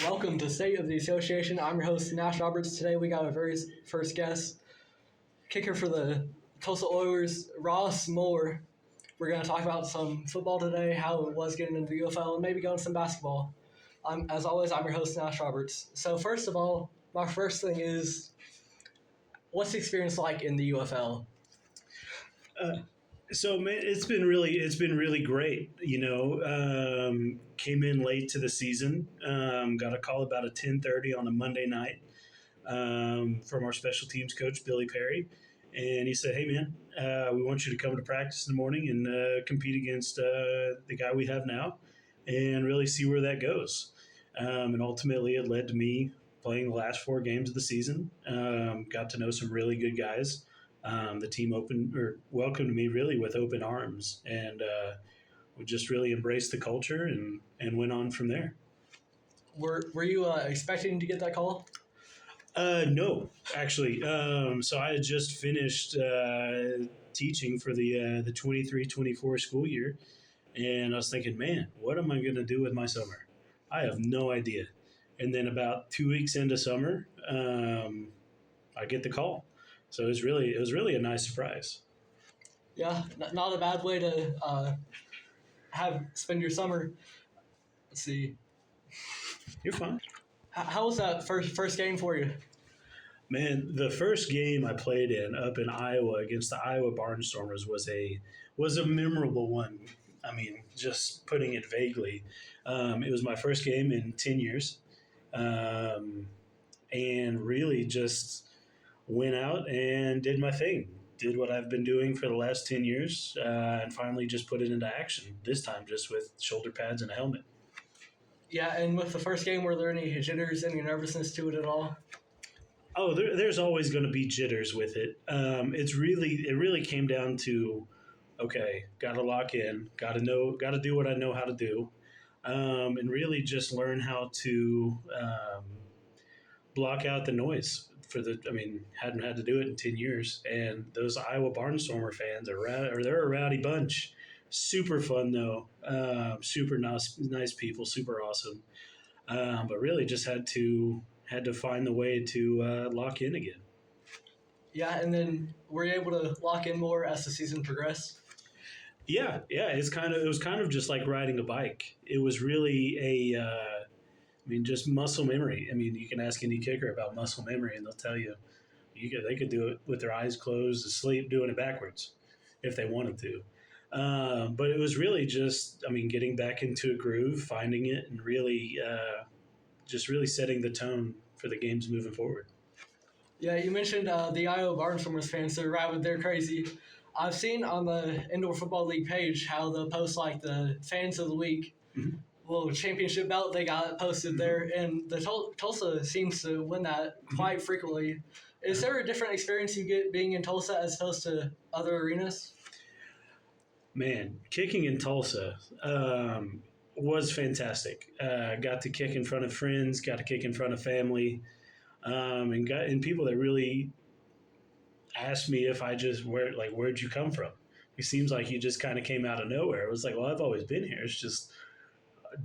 Welcome to State of the Association. I'm your host, Nash Roberts. Today we got our very first guest, kicker for the Tulsa Oilers, Ross Moore. We're going to talk about some football today, how it was getting into the UFL, and maybe going some basketball. As always, I'm your host, Nash Roberts. So first of all, my first thing is, what's the experience like in the UFL? So man, it's been really great. Came in late to the season. Got a call about 10:30 on a Monday night from our special teams coach Billy Perry, and he said, "Hey man, we want you to come to practice in the morning and compete against the guy we have now, and really see where that goes." And ultimately, it led to me playing the last 4 games of the season. Got to know some really good guys. The team welcomed me really with open arms, and we just really embraced the culture and went on from there. Were you expecting to get that call? No, actually. So I had just finished teaching for the 23-24 school year, and I was thinking, man, what am I going to do with my summer? I have no idea. And then about 2 weeks into summer, I get the call. So it was really a nice surprise. Yeah, not a bad way to spend your summer. Let's see. You're fine. How was that first game for you? Man, the first game I played in up in Iowa against the Iowa Barnstormers was a memorable one. I mean, just putting it vaguely, it was my first game in 10 years, and really just went out and did my thing. Did what I've been doing for the last 10 years, and finally just put it into action, this time just with shoulder pads and a helmet. Yeah, and with the first game, were there any jitters, any nervousness to it at all? Oh, there's always going to be jitters with it. It really came down to, okay, got to lock in, got to do what I know how to do, and really just learn how to block out the noise. Hadn't had to do it in 10 years. And those Iowa Barnstormer fans they're a rowdy bunch. Super fun though. Super nice people, super awesome. But really just had to find the way to lock in again. Yeah, and then were you able to lock in more as the season progressed? Yeah. It was kind of just like riding a bike. It was really just muscle memory. I mean, you can ask any kicker about muscle memory, and they'll tell you they could do it with their eyes closed, asleep, doing it backwards if they wanted to. But it was really just, getting back into a groove, finding it, and really setting the tone for the games moving forward. Yeah, you mentioned the Iowa Barnstormers fans. They're rabid. They're crazy. I've seen on the Indoor Football League page how they'll post like the fans of the week. Mm-hmm. Little championship belt they got posted there, and the Tulsa seems to win that quite frequently. Is there a different experience you get being in Tulsa as opposed to other arenas? Man, kicking in Tulsa was fantastic. Got to kick in front of friends, got to kick in front of family, and people that really asked me if where'd you come from? It seems like you just kind of came out of nowhere. It was like, well, I've always been here. It's just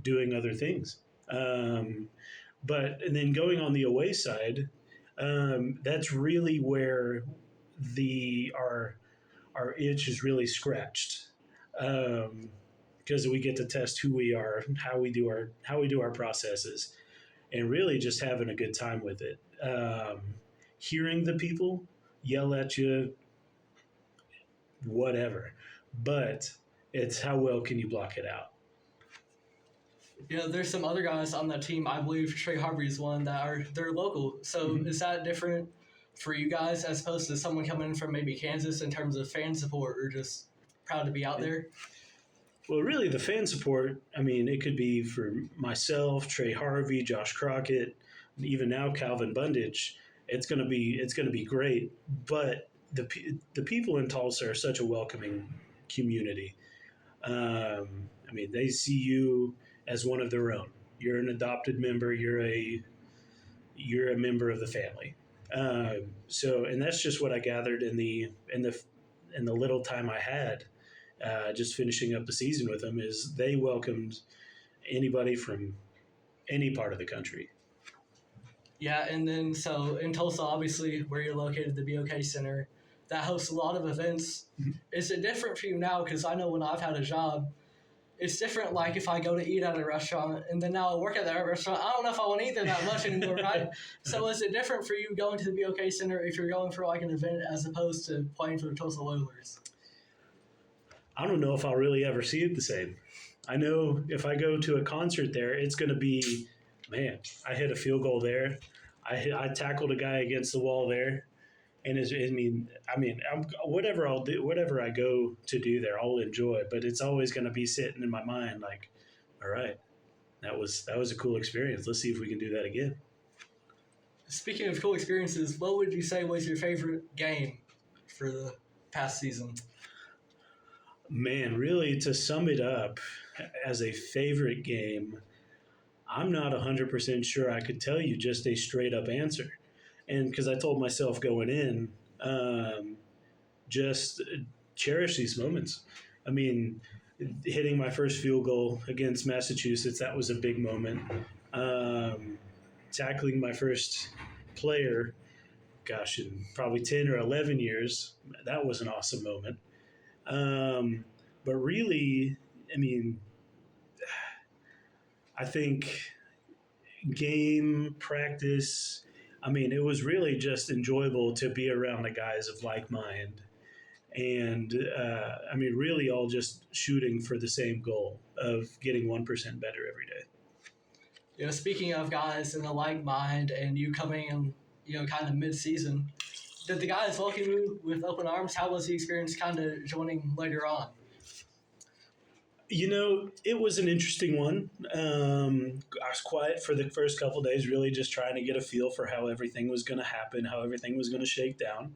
doing other things. And then going on the away side, that's really where our itch is really scratched, because we get to test who we are, how we do our processes, and really just having a good time with it. Hearing the people yell at you, whatever, but it's how well can you block it out. Yeah, there's some other guys on that team. I believe Trey Harvey is one they're local. So Is that different for you guys as opposed to someone coming in from maybe Kansas in terms of fan support, or just proud to be out there? Well, really, the fan support, it could be for myself, Trey Harvey, Josh Crockett, even now Calvin Bundage. It's going to be great, but the people in Tulsa are such a welcoming community. They see you as one of their own. You're an adopted member. You're a member of the family. And that's just what I gathered in the little time I had, just finishing up the season with them, is they welcomed anybody from any part of the country. Yeah, and then so in Tulsa, obviously, where you're located, the BOK Center, that hosts a lot of events. Mhm. Is it different for you now? Because I know when I've had a job, it's different. Like if I go to eat at a restaurant and then now I work at that restaurant, I don't know if I want to eat there that much anymore, right? So is it different for you going to the BOK Center if you're going for like an event as opposed to playing for the Tulsa Oilers? I don't know if I'll really ever see it the same. I know if I go to a concert there, it's going to be, man, I hit a field goal there. I tackled a guy against the wall there. And whatever I'll do, whatever I go to do there, I'll enjoy. But it's always going to be sitting in my mind, like, all right, that was a cool experience. Let's see if we can do that again. Speaking of cool experiences, what would you say was your favorite game for the past season? Man, really, to sum it up as a favorite game, I'm not 100% sure I could tell you just a straight up answer. And because I told myself going in, just cherish these moments. I mean, hitting my first field goal against Massachusetts, that was a big moment. Tackling my first player, gosh, in probably 10 or 11 years, that was an awesome moment. But really, I mean, I think game practice, I mean, it was really just enjoyable to be around the guys of like mind. And I mean, really all just shooting for the same goal of getting 1% better every day. You know, speaking of guys in a like mind and you coming in, you know, kind of mid-season, did the guys welcome you with open arms? How was the experience kind of joining later on? You know, it was an interesting one. I was quiet for the first couple of days, really just trying to get a feel for how everything was going to happen, how everything was going to shake down.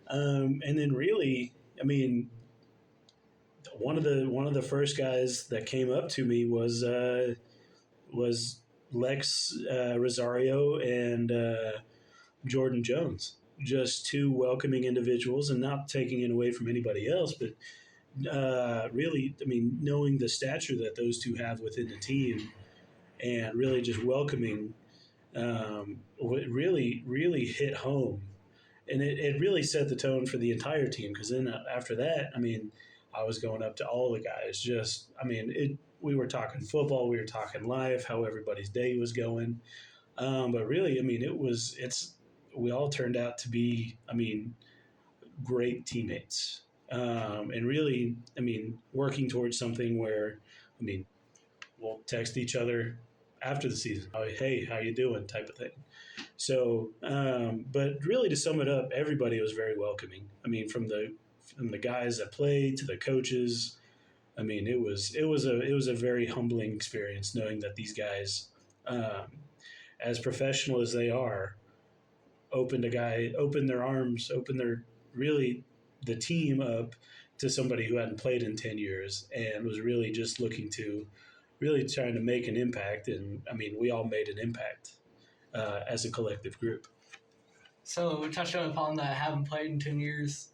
And then really, I mean, one of the first guys that came up to me was Lex Rosario and Jordan Jones, just two welcoming individuals, and not taking it away from anybody else, but really, I mean, knowing the stature that those two have within the team, and really just welcoming, really hit home, and it really set the tone for the entire team. Because then after that, I mean, I was going up to all the guys. Just, I mean, we were talking football, we were talking life, how everybody's day was going, but really, I mean, we all turned out to be, I mean, great teammates. And really, I mean, working towards something where, I mean, we'll text each other after the season, hey, how you doing, type of thing. So, but really, to sum it up, everybody was very welcoming. I mean, from the guys that played to the coaches. I mean, it was a very humbling experience knowing that these guys, as professional as they are, opened their arms, opened their really the team up to somebody who hadn't played in 10 years and was really just looking to really trying to make an impact. And I mean, we all made an impact as a collective group. So touching upon that, haven't played in 10 years.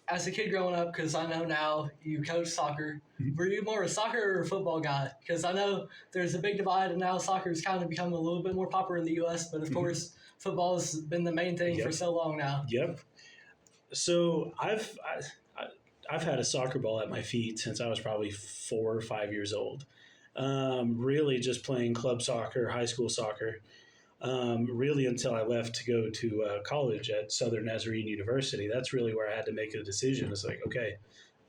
As a kid growing up, because I know now you coach soccer, were you more a soccer or a football guy? Because I know there's a big divide, and now soccer has kind of become a little bit more popular in the U.S., but of course, football has been the main thing for so long now. Yep. So I've had a soccer ball at my feet since I was probably 4 or 5 years old. Really just playing club soccer, high school soccer, really until I left to go to college at Southern Nazarene University. That's really where I had to make a decision. It's like, okay,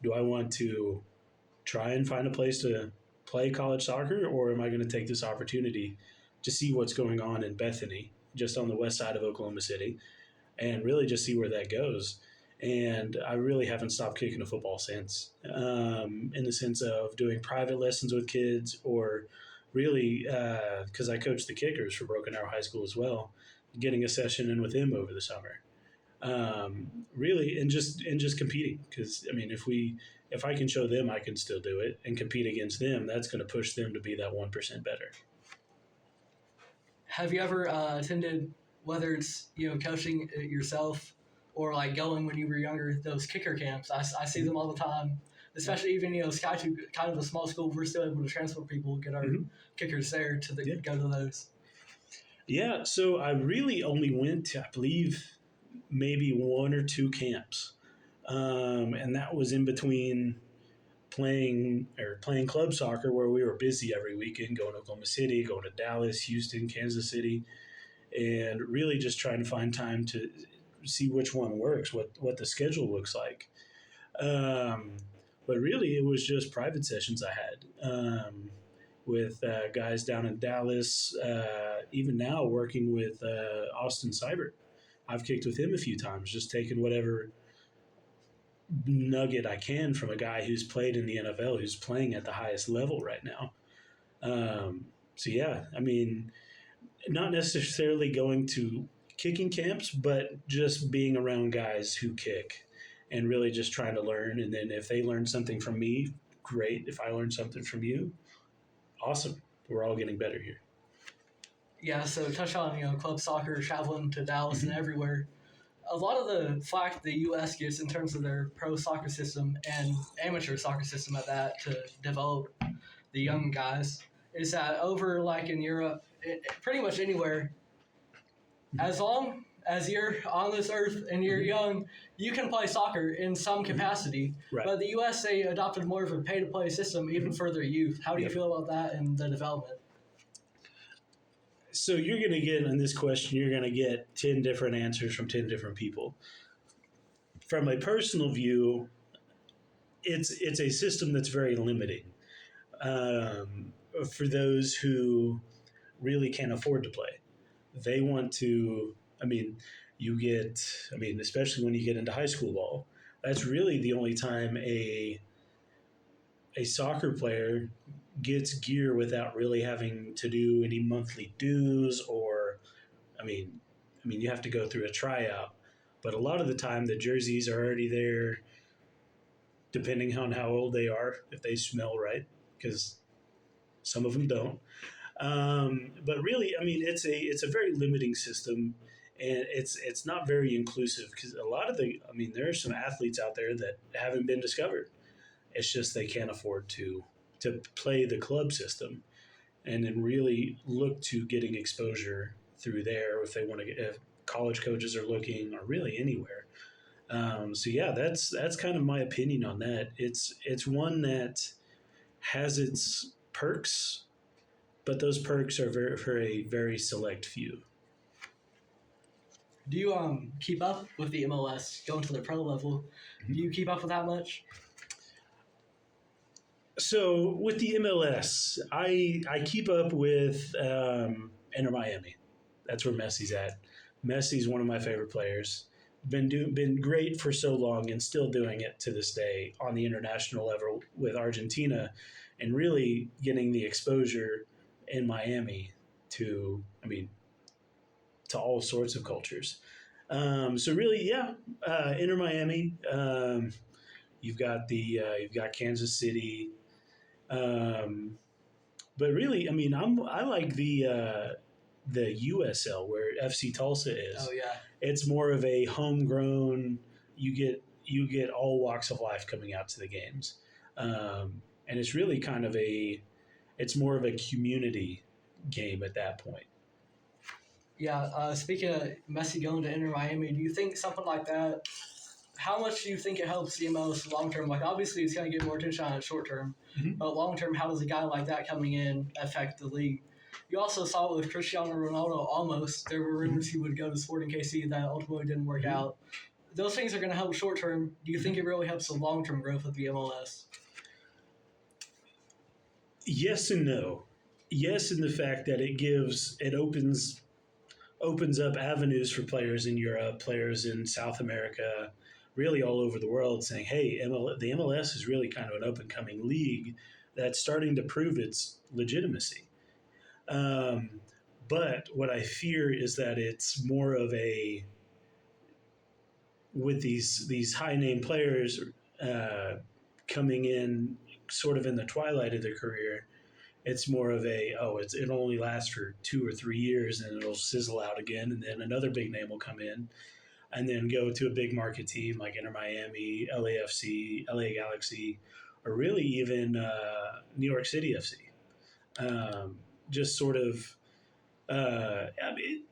do I want to try and find a place to play college soccer, or am I going to take this opportunity to see what's going on in Bethany, just on the west side of Oklahoma City, and really just see where that goes? And I really haven't stopped kicking a football since, in the sense of doing private lessons with kids, or really, because I coach the kickers for Broken Arrow High School as well, getting a session in with them over the summer. Really, and just competing, because I mean, if I can show them I can still do it and compete against them, that's going to push them to be that 1% better. Have you ever attended, whether it's coaching yourself or like going when you were younger, those kicker camps? I see them all the time. especially even Sky Two, kind of a small school. We're still able to transfer people, get our kickers there to go to those. Yeah, so I really only went to, I believe, maybe one or two camps, and that was in between playing club soccer where we were busy every weekend, going to Oklahoma City, going to Dallas, Houston, Kansas City, and really just trying to find time to see which one works, what the schedule looks like. But really, it was just private sessions I had with guys down in Dallas. Even now, working with Austin Seibert, I've kicked with him a few times, just taking whatever nugget I can from a guy who's played in the NFL, who's playing at the highest level right now. So yeah, I mean, not necessarily going to kicking camps, but just being around guys who kick and really just trying to learn. And then if they learn something from me, great. If I learn something from you, awesome. We're all getting better here. Yeah, so touch on club soccer, traveling to Dallas and everywhere. A lot of the flack the U.S. gets in terms of their pro soccer system and amateur soccer system at that to develop the young guys is that over like in Europe, pretty much anywhere, as long as you're on this earth and you're young, you can play soccer in some capacity. Right. But the U.S. they adopted more of a pay-to-play system even for their youth. How do you feel about that and the development? So you're going to get in this question, you're going to get 10 different answers from 10 different people. From a personal view, it's a system that's very limiting for those who really can't afford to play. They want to, especially when you get into high school ball, that's really the only time a soccer player gets gear without really having to do any monthly dues or, you have to go through a tryout. But a lot of the time, the jerseys are already there, depending on how old they are, if they smell right, because some of them don't. But really, it's a very limiting system, and it's not very inclusive because a lot of there are some athletes out there that haven't been discovered. It's just they can't afford to play the club system, and then really look to getting exposure through there if they want to get. If college coaches are looking, or really anywhere. So yeah, that's kind of my opinion on that. It's one that has its perks, but those perks are for a very select few. Do you keep up with the MLS going to the pro level? Do you keep up with that much? So with the MLS, I keep up with Inter Miami. That's where Messi's at. Messi's one of my favorite players. Been great for so long and still doing it to this day on the international level with Argentina, and really getting the exposure in Miami to all sorts of cultures. So really, yeah, Inter Miami. You've got Kansas City. But really, I like the USL where FC Tulsa is. Oh yeah, it's more of a homegrown. You get all walks of life coming out to the games, and it's really it's more of a community game at that point. Yeah. Speaking of Messi going to Inter Miami, do you think something like that? How much do you think it helps the MLS long term? Like, obviously, it's going to get more attention on it short term, but long term, how does a guy like that coming in affect the league? You also saw it with Cristiano Ronaldo almost. There were rumors he would go to Sporting KC that ultimately didn't work out. Those things are going to help short term. Do you think it really helps the long term growth of the MLS? Yes and no. Yes, in the fact that it opens up avenues for players in Europe, players in South America, really all over the world, saying, hey, the MLS is really kind of an up-and-coming league that's starting to prove its legitimacy. But what I fear is that it's more of with these high-name players coming in sort of in the twilight of their career, it's more of it only lasts for 2 or 3 years and it'll sizzle out again, and then another big name will come in and then go to a big market team like Inter Miami, LAFC, LA Galaxy, or really even New York City FC. Just sort of, I mean,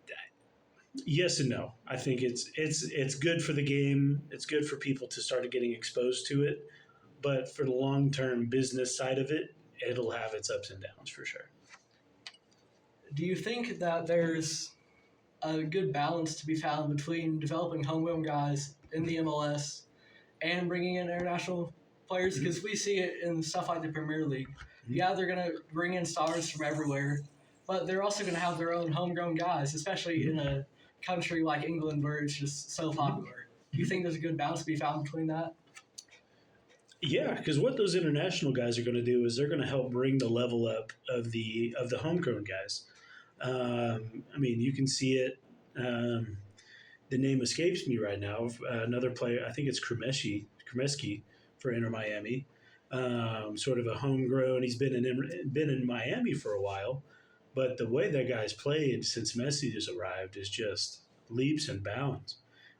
yes and no. I think it's good for the game. It's good for people to start getting exposed to it. But for the long term business side of it, it'll have its ups and downs for sure. Do you think that there's a good balance to be found between developing homegrown guys in the MLS and bringing in international players? Because we see it in stuff like the Premier League. Yeah, they're going to bring in stars from everywhere, but they're also going to have their own homegrown guys, especially in a country like England where it's just so popular. Do you think there's a good balance to be found between that? Yeah, because what those international guys are going to do is they're going to help bring the level up of the homegrown guys. I mean, you can see it. The name escapes me right now. Another player, I think it's Kremeski for Inter Miami. Sort of a homegrown. He's been in Miami for a while, but the way that guy's played since Messi has arrived is just leaps and bounds.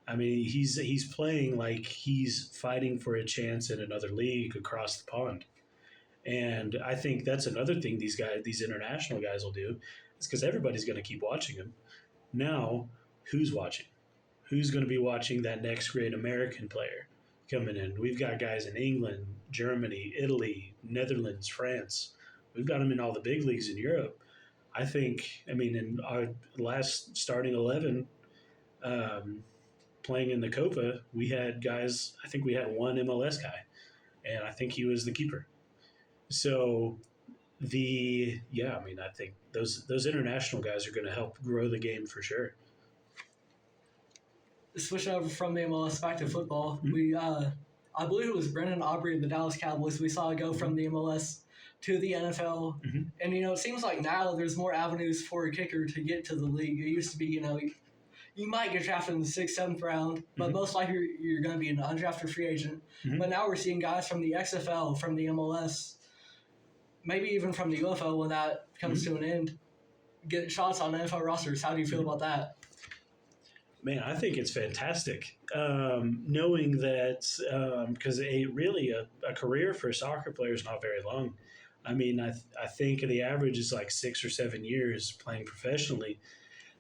I mean, he's playing like he's fighting for a chance in another league across the pond. And I think that's another thing these international guys will do, is because everybody's going to keep watching him. Now, who's watching? Who's going to be watching that next great American player coming in? We've got guys in England, Germany, Italy, Netherlands, France. We've got them in all the big leagues in Europe. I think, I mean, in our last starting 11, playing in the Copa, we had guys, I think we had one MLS guy, and I think he was the keeper. So I mean, I think those international guys are going to help grow the game for sure. Switching over from the MLS back to football, I believe it was Brendan Aubrey of the Dallas Cowboys. We saw it go from the MLS to the NFL, and it seems like now there's more avenues for a kicker to get to the league. It used to be, you might get drafted in the 6th, 7th round, but most likely you're going to be an undrafted free agent. But now we're seeing guys from the XFL, from the MLS, maybe even from the UFL when that comes to an end, get shots on NFL rosters. How do you feel about that? Man, I think it's fantastic. Knowing that, because a career for a soccer player is not very long. I mean, I think the average is like 6 or 7 years playing professionally,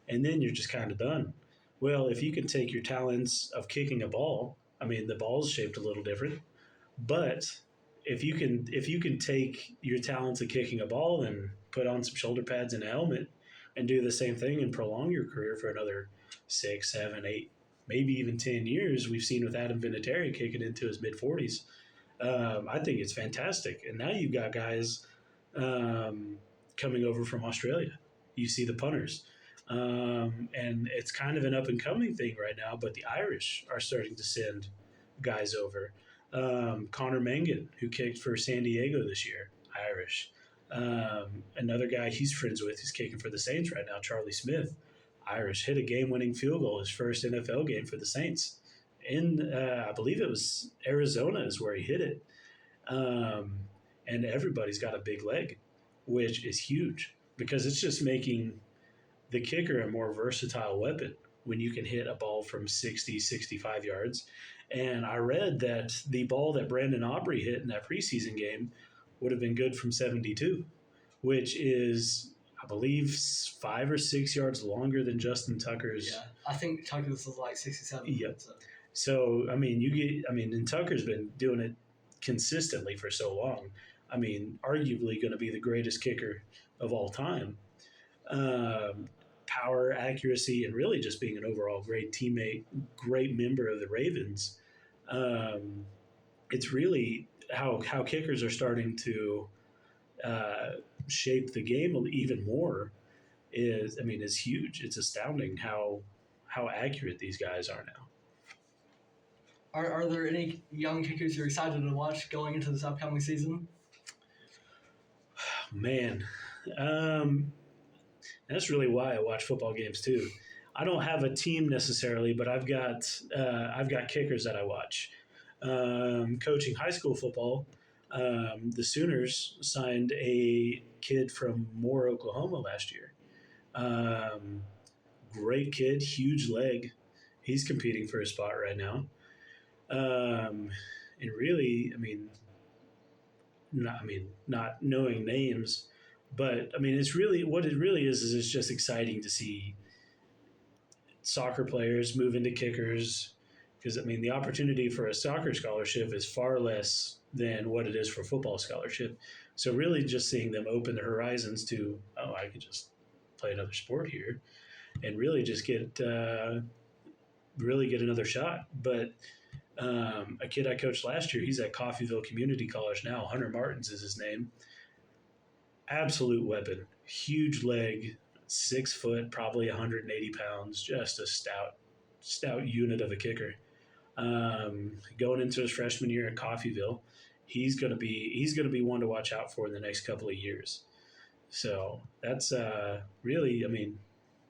and then you're just kind of done. Well, if you can take your talents of kicking a ball, I mean, the ball's shaped a little different, but if you can take your talents of kicking a ball and put on some shoulder pads and a helmet and do the same thing and prolong your career for another 6, 7, 8, maybe even 10 years, we've seen with Adam Vinatieri kicking into his mid-40s. I think it's fantastic. And now you've got guys coming over from Australia. You see the punters. And it's kind of an up-and-coming thing right now, but the Irish are starting to send guys over. Connor Mangan, who kicked for San Diego this year, Irish. Another guy he's friends with, he's kicking for the Saints right now, Charlie Smith, Irish, hit a game-winning field goal, his first NFL game for the Saints. I believe it was Arizona is where he hit it. And everybody's got a big leg, which is huge because it's just making the kicker a more versatile weapon when you can hit a ball from 60, 65 yards. And I read that the ball that Brandon Aubrey hit in that preseason game would have been good from 72, which is, I believe, 5 or 6 yards longer than Justin Tucker's. Yeah, I think Tucker's was like 67. Yep. So I mean, and Tucker's been doing it consistently for so long. I mean, arguably going to be the greatest kicker of all time. Power, accuracy, and really just being an overall great teammate, great member of the Ravens. It's really how kickers are starting to shape the game even more. Is huge. It's astounding how accurate these guys are now. Are there any young kickers you're excited to watch going into this upcoming season? Man, that's really why I watch football games too. I don't have a team necessarily, but I've got kickers that I watch. Coaching high school football, the Sooners signed a kid from Moore, Oklahoma last year. Great kid, huge leg. He's competing for a spot right now. And really, I mean, not knowing names, but I mean, it's really what it really is it's just exciting to see soccer players move into kickers because I mean, the opportunity for a soccer scholarship is far less than what it is for football scholarship. So really, just seeing them open their horizons to, oh, I could just play another sport here, and really get another shot. But a kid I coached last year, he's at Coffeyville Community College now. Hunter Martins is his name. Absolute weapon, huge leg, 6 foot, probably 180 pounds, just a stout unit of a kicker. Going into his freshman year at Coffeyville, he's gonna be one to watch out for in the next couple of years. So that's really, I mean,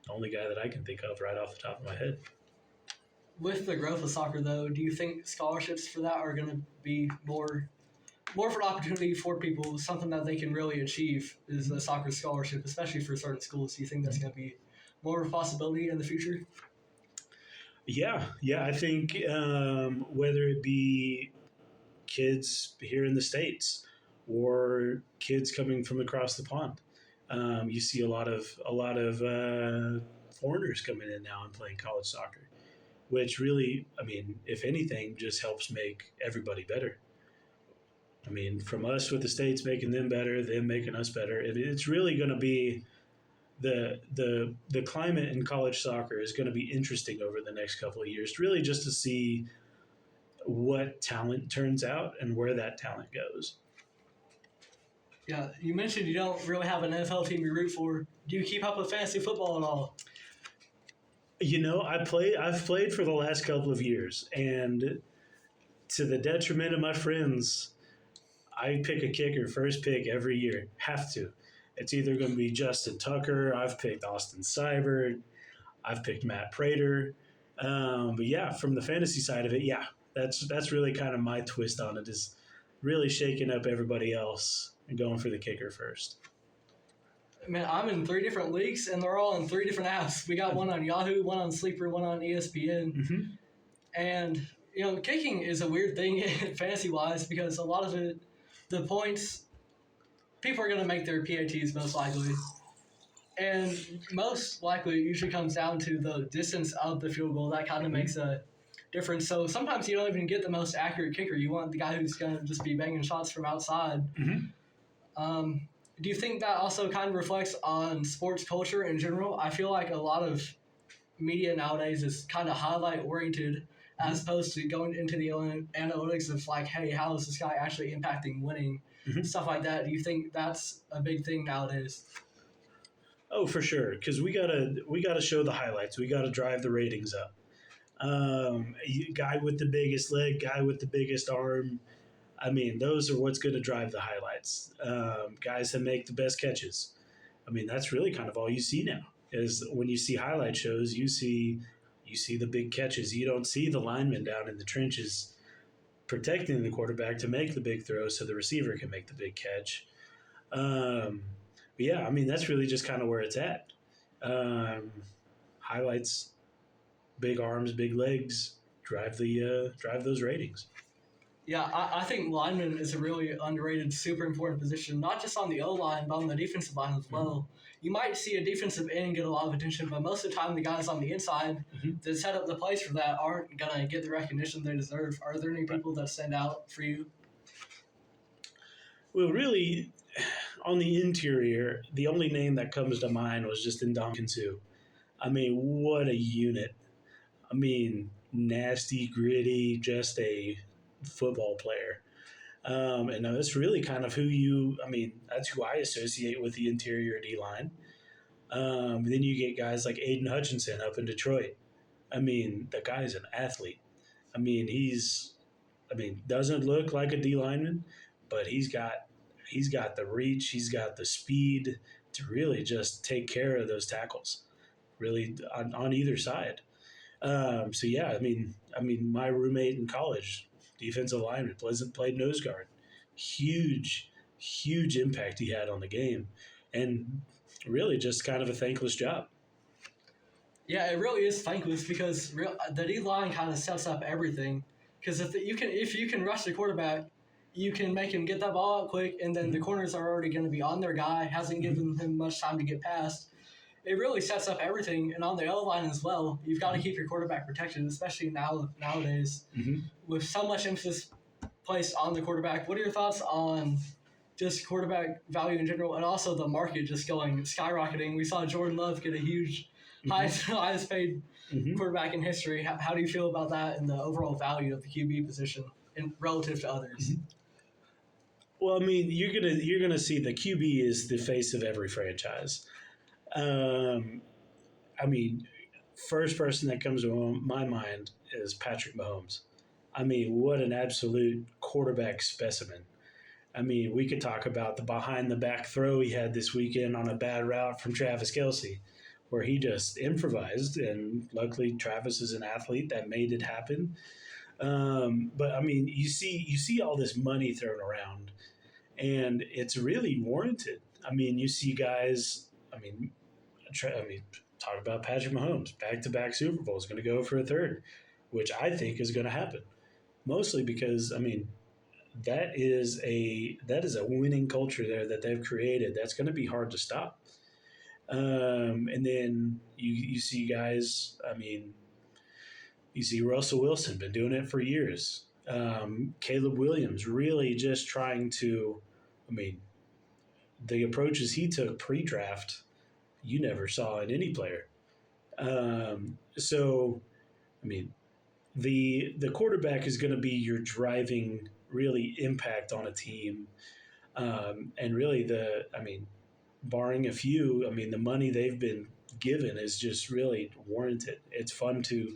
the only guy that I can think of right off the top of my head. With the growth of soccer, though, do you think scholarships for that are going to be more of an opportunity for people, something that they can really achieve is a soccer scholarship, especially for certain schools? Do you think that's going to be more of a possibility in the future? Yeah, I think whether it be kids here in the States or kids coming from across the pond, you see a lot of foreigners coming in now and playing college soccer, which really, I mean, if anything, just helps make everybody better. I mean, from us with the States making them better, them making us better, it's really going to be the climate in college soccer is going to be interesting over the next couple of years, really just to see what talent turns out and where that talent goes. Yeah, you mentioned you don't really have an NFL team you root for. Do you keep up with fantasy football at all? You know, I've played for the last couple of years, and to the detriment of my friends, I pick a kicker first pick every year. Have to. It's either going to be Justin Tucker. I've picked Austin Seibert. I've picked Matt Prater. But yeah, from the fantasy side of it, yeah, that's really kind of my twist on it, is really shaking up everybody else and going for the kicker first. Man, I'm in 3 different leagues, and they're all in 3 different apps. We got one on Yahoo, one on Sleeper, one on ESPN. Mm-hmm. And, you know, kicking is a weird thing fantasy-wise because a lot of it, the points, people are going to make their PATs most likely. And most likely it usually comes down to the distance of the field goal. That kind of makes a difference. So sometimes you don't even get the most accurate kicker. You want the guy who's going to just be banging shots from outside. Mm-hmm. Do you think that also kind of reflects on sports culture in general? I feel like a lot of media nowadays is kind of highlight oriented as opposed to going into the analytics of like, hey, how is this guy actually impacting winning? Mm-hmm. Stuff like that. Do you think that's a big thing nowadays? Oh, for sure, because we gotta show the highlights. We gotta drive the ratings up. Guy with the biggest leg, guy with the biggest arm. I mean, those are what's going to drive the highlights. Guys that make the best catches. I mean, that's really kind of all you see now. Is when you see highlight shows, you see the big catches. You don't see the lineman down in the trenches protecting the quarterback to make the big throw, so the receiver can make the big catch. But yeah, I mean, that's really just kind of where it's at. Highlights, big arms, big legs, drive those ratings. Yeah, I think lineman is a really underrated, super important position, not just on the O-line, but on the defensive line as well. Mm-hmm. You might see a defensive end get a lot of attention, but most of the time the guys on the inside that set up the plays for that aren't going to get the recognition they deserve. Are there any people that stand out for you? Well, really, on the interior, the only name that comes to mind was just Ndamukong Suh. I mean, what a unit. I mean, nasty, gritty, just a football player. And that's really kind of that's who I associate with the interior D-line. Then you get guys like Aiden Hutchinson up in Detroit. I mean, the guy's an athlete. I mean, doesn't look like a D lineman, but he's got the reach, he's got the speed to really just take care of those tackles, really on either side. So yeah, I mean, my roommate in college, defensive lineman, played nose guard. Huge impact he had on the game, and really just kind of a thankless job. Yeah, it really is thankless because the D line kind of sets up everything. Because if you can rush the quarterback, you can make him get that ball out quick, and then the corners are already going to be on their guy, hasn't given him much time to get past. It really sets up everything. And on the O-line as well, you've got to keep your quarterback protected, especially nowadays with so much emphasis placed on the quarterback. What are your thoughts on just quarterback value in general, and also the market just going skyrocketing? We saw Jordan Love get a huge, highest paid quarterback in history. How do you feel about that and the overall value of the QB position in relative to others? Well, I mean, you're gonna see the QB is the face of every franchise. I mean, first person that comes to my mind is Patrick Mahomes. I mean, what an absolute quarterback specimen. I mean, we could talk about the behind the back throw he had this weekend on a bad route from Travis Kelce, where he just improvised, and luckily Travis is an athlete that made it happen. But I mean, you see all this money thrown around, and it's really warranted. I mean, you see guys. Talk about Patrick Mahomes, back-to-back Super Bowls, going to go for a third, which I think is going to happen. Mostly because that is a winning culture there that they've created. That's going to be hard to stop. And then you see guys. I mean, you see Russell Wilson been doing it for years. Caleb Williams really just trying to. I mean, the approaches he took pre-draft, you never saw in any player. So, I mean, the quarterback is going to be your driving really impact on a team, and really barring a few, I mean, the money they've been given is just really warranted. It's fun to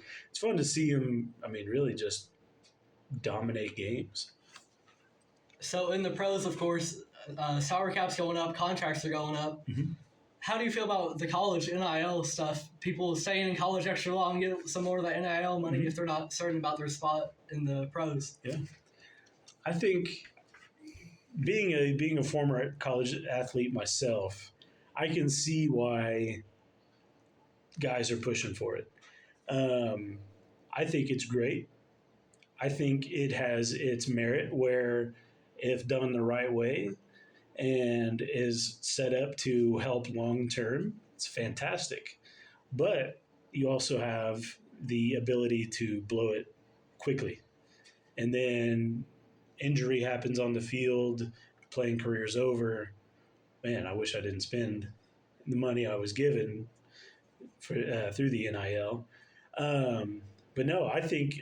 see him. I mean, really just dominate games. So in the pros, of course, salary cap's going up, contracts are going up. How do you feel about the college NIL stuff? People staying in college extra long, get some more of that NIL money if they're not certain about their spot in the pros. Yeah, I think being a former college athlete myself, I can see why guys are pushing for it. I think it's great. I think it has its merit where, if done the right way and is set up to help long term, it's fantastic. But you also have the ability to blow it quickly. And then injury happens on the field, playing career's over. Man, I wish I didn't spend the money I was given through the NIL. But no, I think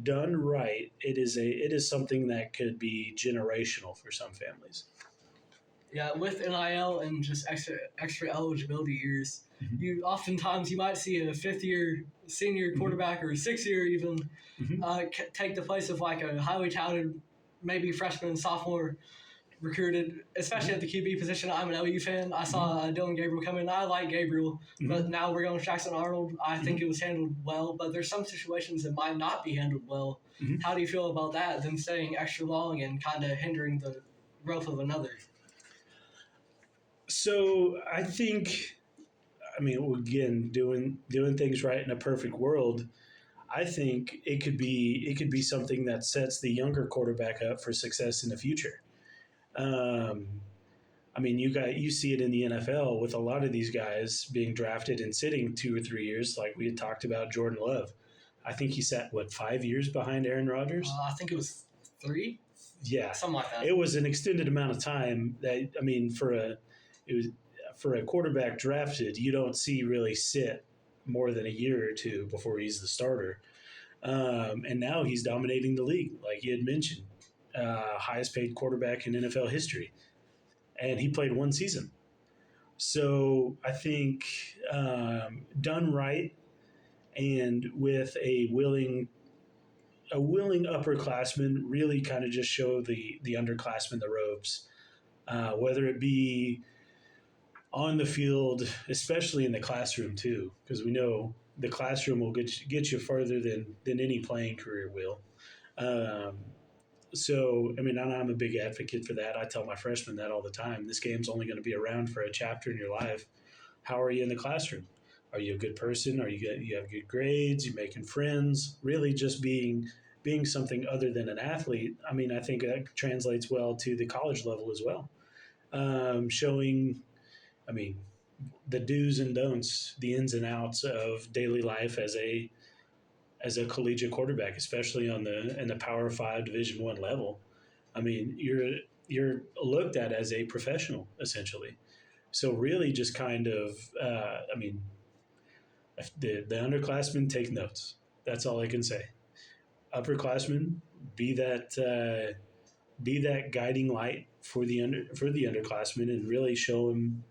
done right, it is something that could be generational for some families. Yeah, with NIL and just extra eligibility years, you oftentimes might see a fifth-year senior quarterback or a sixth-year even take the place of like a highly touted, maybe freshman and sophomore recruited, especially at the QB position. I'm an OU fan. I saw Dylan Gabriel come in. I like Gabriel, but now we're going with Jackson Arnold. I think it was handled well, but there's some situations that might not be handled well. How do you feel about that, them staying extra long and kind of hindering the growth of another? So I think, again, doing things right in a perfect world, I think it could be something that sets the younger quarterback up for success in the future. You see it in the NFL with a lot of these guys being drafted and sitting 2 or 3 years, like we had talked about Jordan Love. I think he sat 5 years behind Aaron Rodgers. I think it was 3. Yeah, something like that. It was an extended amount of time. For a quarterback drafted, you don't see really sit more than a year or two before he's the starter. And now he's dominating the league, like you had mentioned, highest paid quarterback in NFL history, and he played 1 season. So I think done right and with a willing upperclassman really kind of just show the underclassmen the ropes, whether it be on the field, especially in the classroom too, because we know the classroom will get you further than any playing career will. I'm a big advocate for that. I tell my freshmen that all the time. This game's only going to be around for a chapter in your life. How are you in the classroom? Are you a good person? You have good grades? You making friends? Really just being being something other than an athlete, I mean, I think that translates well to the college level as well. Showing, I mean, the do's and don'ts, the ins and outs of daily life as a collegiate quarterback, especially on in the Power Five Division One level. I mean, you're looked at as a professional essentially. So really, just kind of, I mean, the underclassmen take notes. That's all I can say. Upperclassmen, be that be that guiding light for the underclassmen, and really show them,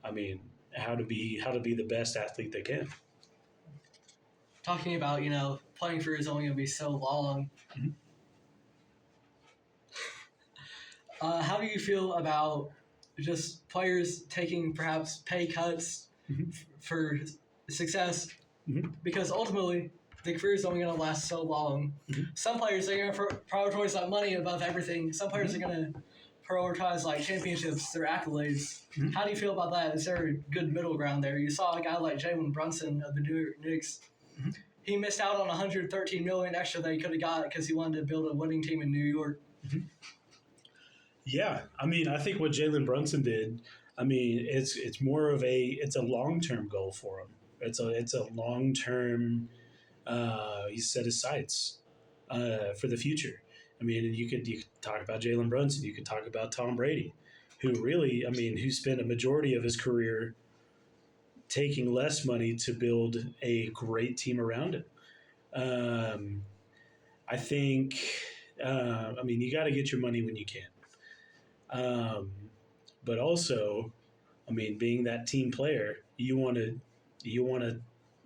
I mean, how to be the best athlete they can. Talking about, playing career is only going to be so long. Mhm. How do you feel about just players taking perhaps pay cuts Mhm. for success? Mhm. Because ultimately, the career is only going to last so long. Mhm. Some players are going to prioritize like money above everything. Some players Mhm. are going to prioritize like championships, their accolades. Mhm. How do you feel about that? Is there a good middle ground there? You saw a guy like Jalen Brunson of the New York Knicks. Mhm. He missed out on $113 million extra that he could have got because he wanted to build a winning team in New York. Yeah, I mean, I think what Jalen Brunson did, I mean, it's more of it's a long term goal for him. It's a long term. He set his sights for the future. I mean, you could talk about Jalen Brunson. You could talk about Tom Brady, who really, I mean, who spent a majority of his career taking less money to build a great team around him. Um, I think, I mean, you got to get your money when you can. Um, but also, I mean, being that team player, you want to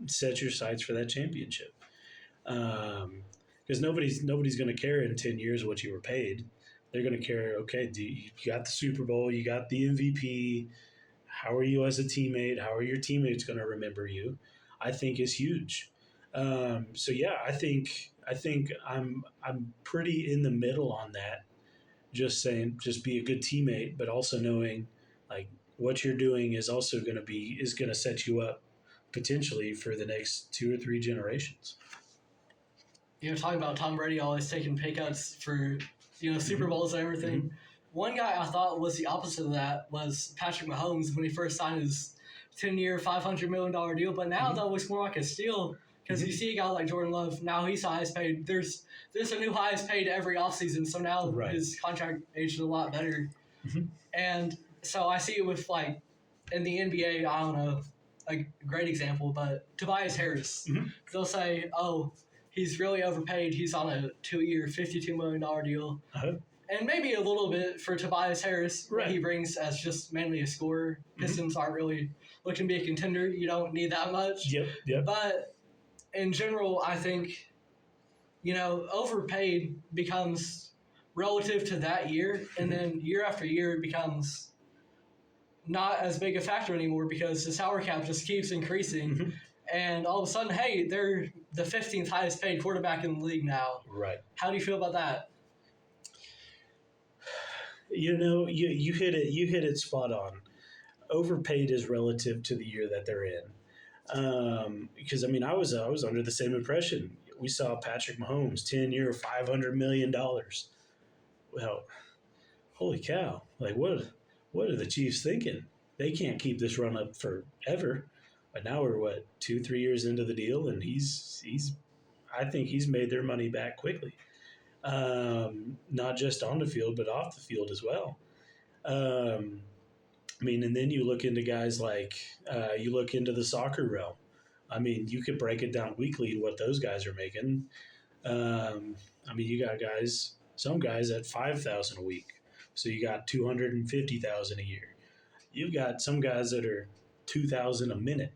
set your sights for that championship. Because nobody's going to care in 10 years what you were paid. They're going to care. Okay, you got the Super Bowl, you got the MVP. How are you as a teammate? How are your teammates going to remember you? I think is huge. So yeah, I think I'm pretty in the middle on that. Just saying, just be a good teammate, but also knowing like what you're doing is also going to set you up potentially for the next 2 or 3 generations. Talking about Tom Brady always taking pay cuts for, Super Bowls and everything. Mhm. One guy I thought was the opposite of that was Patrick Mahomes when he first signed his 10-year, $500 million deal. But now that looks more like a steal because you see a guy like Jordan Love, now he's highest paid. There's a new highest paid every offseason. So now Right. his contract aged a lot better. Mhm. And so I see it with, like, in the NBA, I don't know, a great example, but Tobias Harris. Mhm. They'll say, oh, he's really overpaid. He's on a 2-year, $52 million deal. Uh-huh. And maybe a little bit for Tobias Harris, what Right. he brings as just mainly a scorer. Pistons aren't really looking to be a contender. You don't need that much. Yep. But in general, I think, overpaid becomes relative to that year. And then year after year it becomes not as big a factor anymore because the salary cap just keeps increasing. Mhm. And all of a sudden, hey, they're the 15th highest paid quarterback in the league now. Right. How do you feel about that? You you hit it spot on. Overpaid is relative to the year that they're in. Because I mean, I was under the same impression. We saw Patrick Mahomes 10-year, $500 million. Well, holy cow! Like what are the Chiefs thinking? They can't keep this run up forever. But now we're what 2 3 years into the deal, and he's I think he's made their money back quickly. Not just on the field, but off the field as well. Um, I mean, and then you look into guys like you look into the soccer realm. I mean, you could break it down weekly what those guys are making. I mean, you got some guys at 5,000 a week, so you got 250,000 a year. You've got some guys that are 2,000 a minute,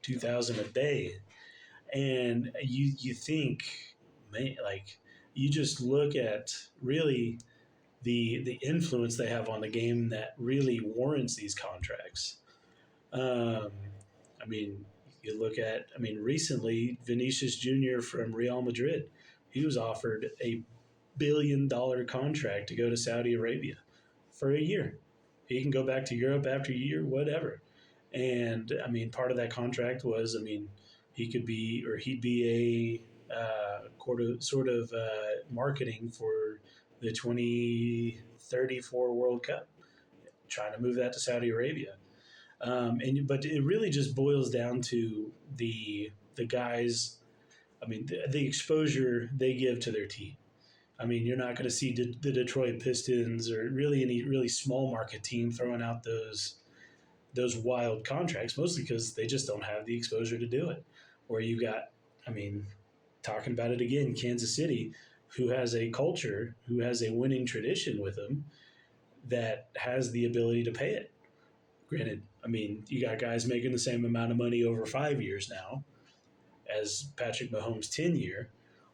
2,000 a day, and you think, man, like you just look at really the influence they have on the game that really warrants these contracts. Um, I mean, you look at, I mean, recently Vinicius Jr. from Real Madrid, he was offered a $1 billion contract to go to Saudi Arabia for a year. He can go back to Europe after a year, whatever. And I mean, part of that contract was, I mean, he'd be marketing for the 2034 World Cup, trying to move that to Saudi Arabia. But it really just boils down to the guys. I mean, the exposure they give to their team. I mean, you're not going to see the Detroit Pistons or really any really small market team throwing out those wild contracts, mostly because they just don't have the exposure to do it. Where you got, I mean, talking about it again, Kansas City, who has a culture, who has a winning tradition with them, that has the ability to pay it. Granted, I mean, you got guys making the same amount of money over 5 years now as Patrick Mahomes' 10-year.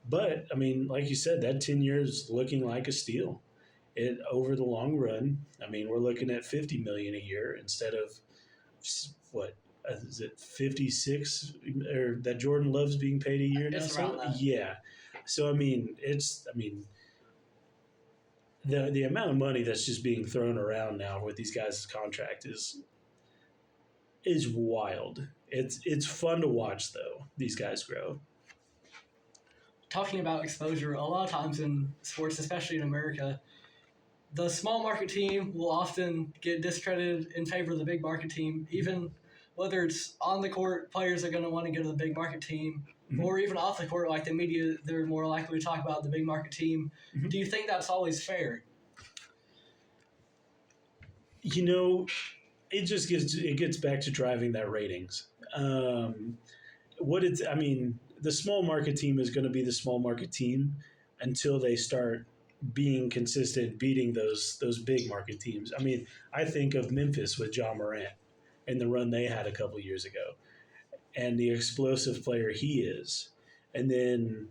But, I mean, like you said, that 10 years looking like a steal. It over the long run, I mean, we're looking at $50 million a year instead of what is it, 56, or that Jordan Love's being paid a year now. It's around that. Yeah. So I mean, the amount of money that's just being thrown around now with these guys' contract is wild. It's fun to watch though. These guys grow. Talking about exposure, a lot of times in sports, especially in America, the small market team will often get discredited in favor of the big market team. Even whether it's on the court, players are going to want to go to the big market team, or even off the court, like the media, they're more likely to talk about the big market team. Do you think that's always fair? You know, it gets back to driving that ratings. The small market team is going to be the small market team until they start being consistent, beating those big market teams. I mean, I think of Memphis with Ja Morant and the run they had a couple years ago, and the explosive player he is. And then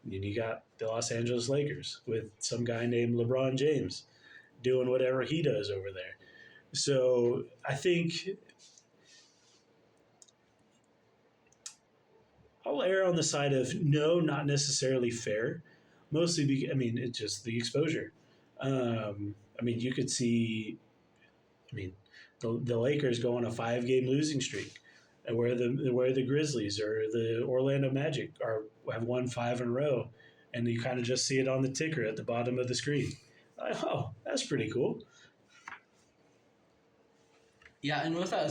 you got the Los Angeles Lakers with some guy named LeBron James doing whatever he does over there. So I think I'll err on the side of no, not necessarily fair. Mostly, it's just the exposure. You could see. The Lakers go on a 5-game losing streak, and where the Grizzlies or the Orlando Magic have won 5 in a row, and you kind of just see it on the ticker at the bottom of the screen. Oh, that's pretty cool. Yeah, and with that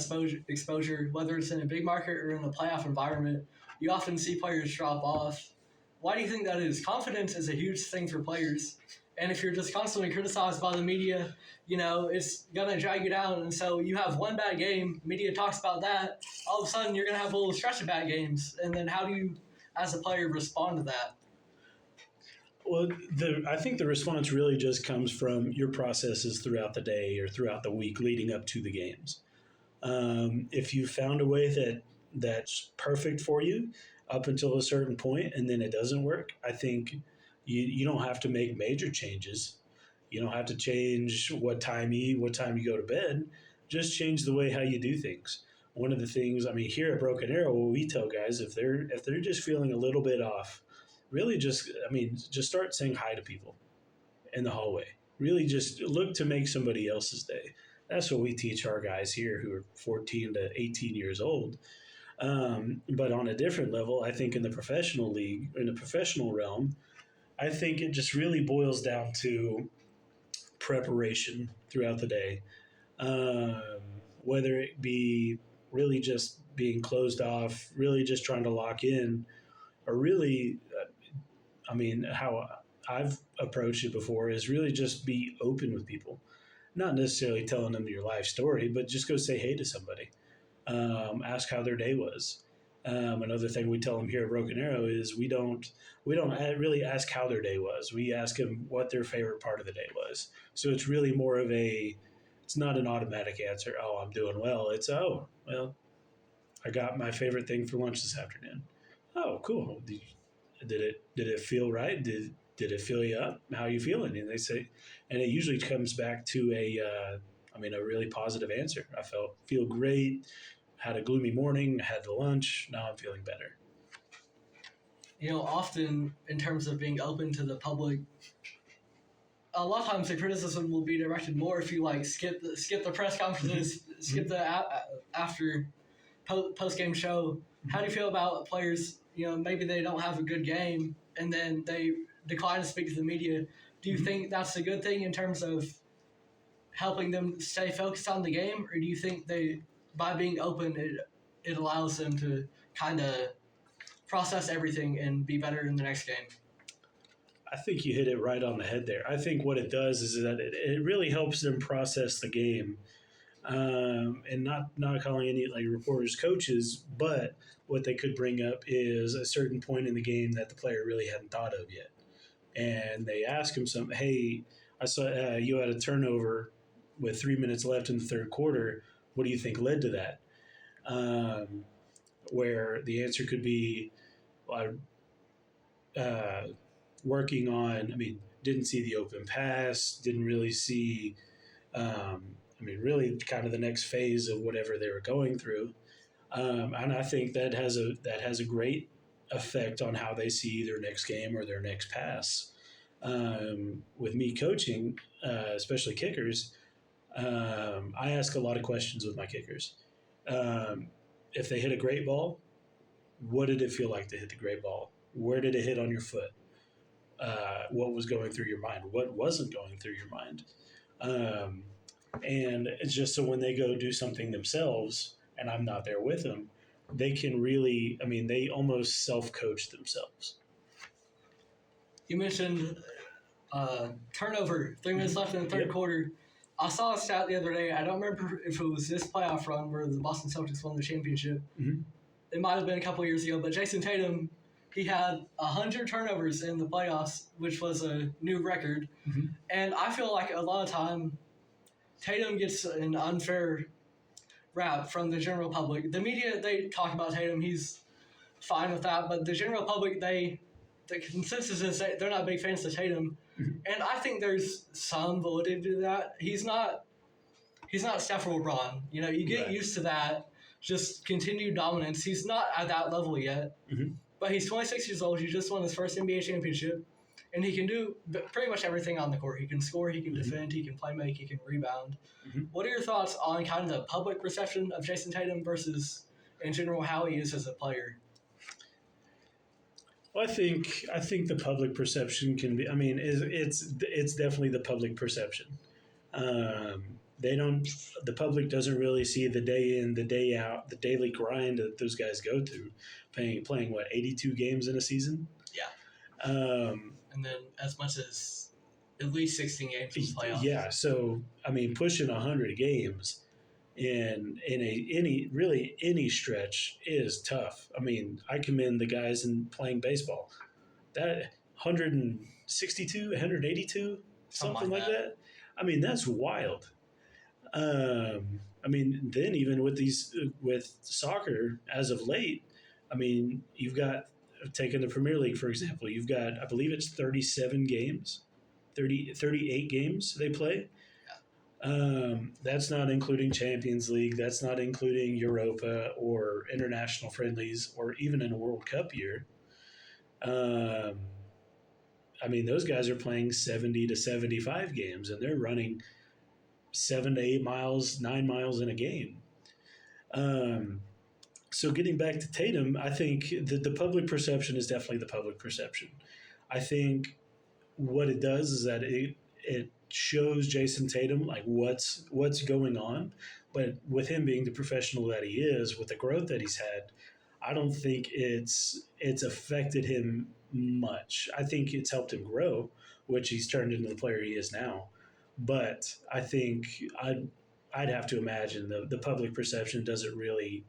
exposure, whether it's in a big market or in a playoff environment, you often see players drop off. Why do you think that is? Confidence is a huge thing for players. And if you're just constantly criticized by the media, it's going to drag you down. And so you have one bad game, media talks about that, all of a sudden you're going to have a little stretch of bad games. And then how do you, as a player, respond to that? Well, I think the response really just comes from your processes throughout the day or throughout the week leading up to the games. If you found a way that's perfect for you up until a certain point and then it doesn't work, I think you don't have to make major changes. You don't have to change what time you eat, what time you go to bed. Just change the way how you do things. One of the things, here at Broken Arrow, what we tell guys, if they're just feeling a little bit off, really just start saying hi to people in the hallway. Really just look to make somebody else's day. That's what we teach our guys here who are 14 to 18 years old. But on a different level, I think in the professional league, in the professional realm, I think it just really boils down to preparation throughout the day. Whether it be really just being closed off, really just trying to lock in, or really, how I've approached it before is really just be open with people. Not necessarily telling them your life story, but just go say hey to somebody. Ask how their day was. Another thing we tell them here at Broken Arrow is we don't really ask how their day was. We ask them what their favorite part of the day was. So it's really more of it's not an automatic answer. Oh, I'm doing well. It's, oh, well, I got my favorite thing for lunch this afternoon. Oh, cool. Did it feel right? Did it fill you up? How are you feeling? And they say, and it usually comes back to a really positive answer. I feel great. Had a gloomy morning. Had the lunch. Now I'm feeling better. Often in terms of being open to the public, a lot of times the criticism will be directed more if you skip the press conferences, skip the after post game show. How do you feel about players? Maybe they don't have a good game and then they decline to speak to the media. Do you think that's a good thing in terms of helping them stay focused on the game, or do you think by being open, it allows them to kind of process everything and be better in the next game? I think you hit it right on the head there. I think what it does is that it really helps them process the game, and not calling any like reporters coaches, but what they could bring up is a certain point in the game that the player really hadn't thought of yet, and they ask him something. Hey, I saw you had a turnover with 3 minutes left in the third quarter. What do you think led to that? Where the answer could be, well, working on, didn't see the open pass, didn't really see, really kind of the next phase of whatever they were going through. And I think that has a great effect on how they see their next game or their next pass. With me coaching, especially kickers, I ask a lot of questions with my kickers. If they hit a great ball, what did it feel like to hit the great ball? Where did it hit on your foot? What was going through your mind? What wasn't going through your mind? And it's just so when they go do something themselves and I'm not there with them, they can really, they almost self-coach themselves. You mentioned turnover, 3 minutes left in the third quarter. I saw a stat the other day. I don't remember if it was this playoff run where the Boston Celtics won the championship. Mm-hmm. It might have been a couple years ago, but Jason Tatum, he had 100 turnovers in the playoffs, which was a new record. Mm-hmm. And I feel like a lot of time, Tatum gets an unfair rap from the general public. The media, they talk about Tatum. He's fine with that. But the general public, the consensus is they're not big fans of Tatum. Mm-hmm. And I think there's some validity to that. He's not Steph or LeBron. You get Right. used to that. Just continued dominance. He's not at that level yet. Mm-hmm. But he's 26 years old. He just won his first NBA championship. And he can do pretty much everything on the court. He can score, he can defend, he can play make, he can rebound. Mm-hmm. What are your thoughts on kind of the public perception of Jason Tatum versus, in general, how he is as a player? Well, I think the public perception can be. It's definitely the public perception. The public doesn't really see the day in, the day out, the daily grind that those guys go through, playing 82 games in a season. Yeah. And then as much as at least 16 games in playoffs. Yeah. So pushing 100 games in any stretch is tough. I commend the guys in playing baseball. That 162, 182, something like that. That's wild. Then even with soccer as of late, you've got, taking the Premier League, for example, you've got, I believe it's 37 games, 38 games they play. That's not including Champions League. That's not including Europa or international friendlies or even in a World Cup year. Those guys are playing 70 to 75 games and they're running 7 to 8 miles, 9 miles in a game. So getting back to Tatum, I think the public perception is definitely the public perception. I think what it does is that it shows Jason Tatum like what's going on, but with him being the professional that he is, with the growth that he's had, I don't think it's affected him much. I think it's helped him grow, which he's turned into the player he is now. But I think I'd have to imagine the public perception doesn't really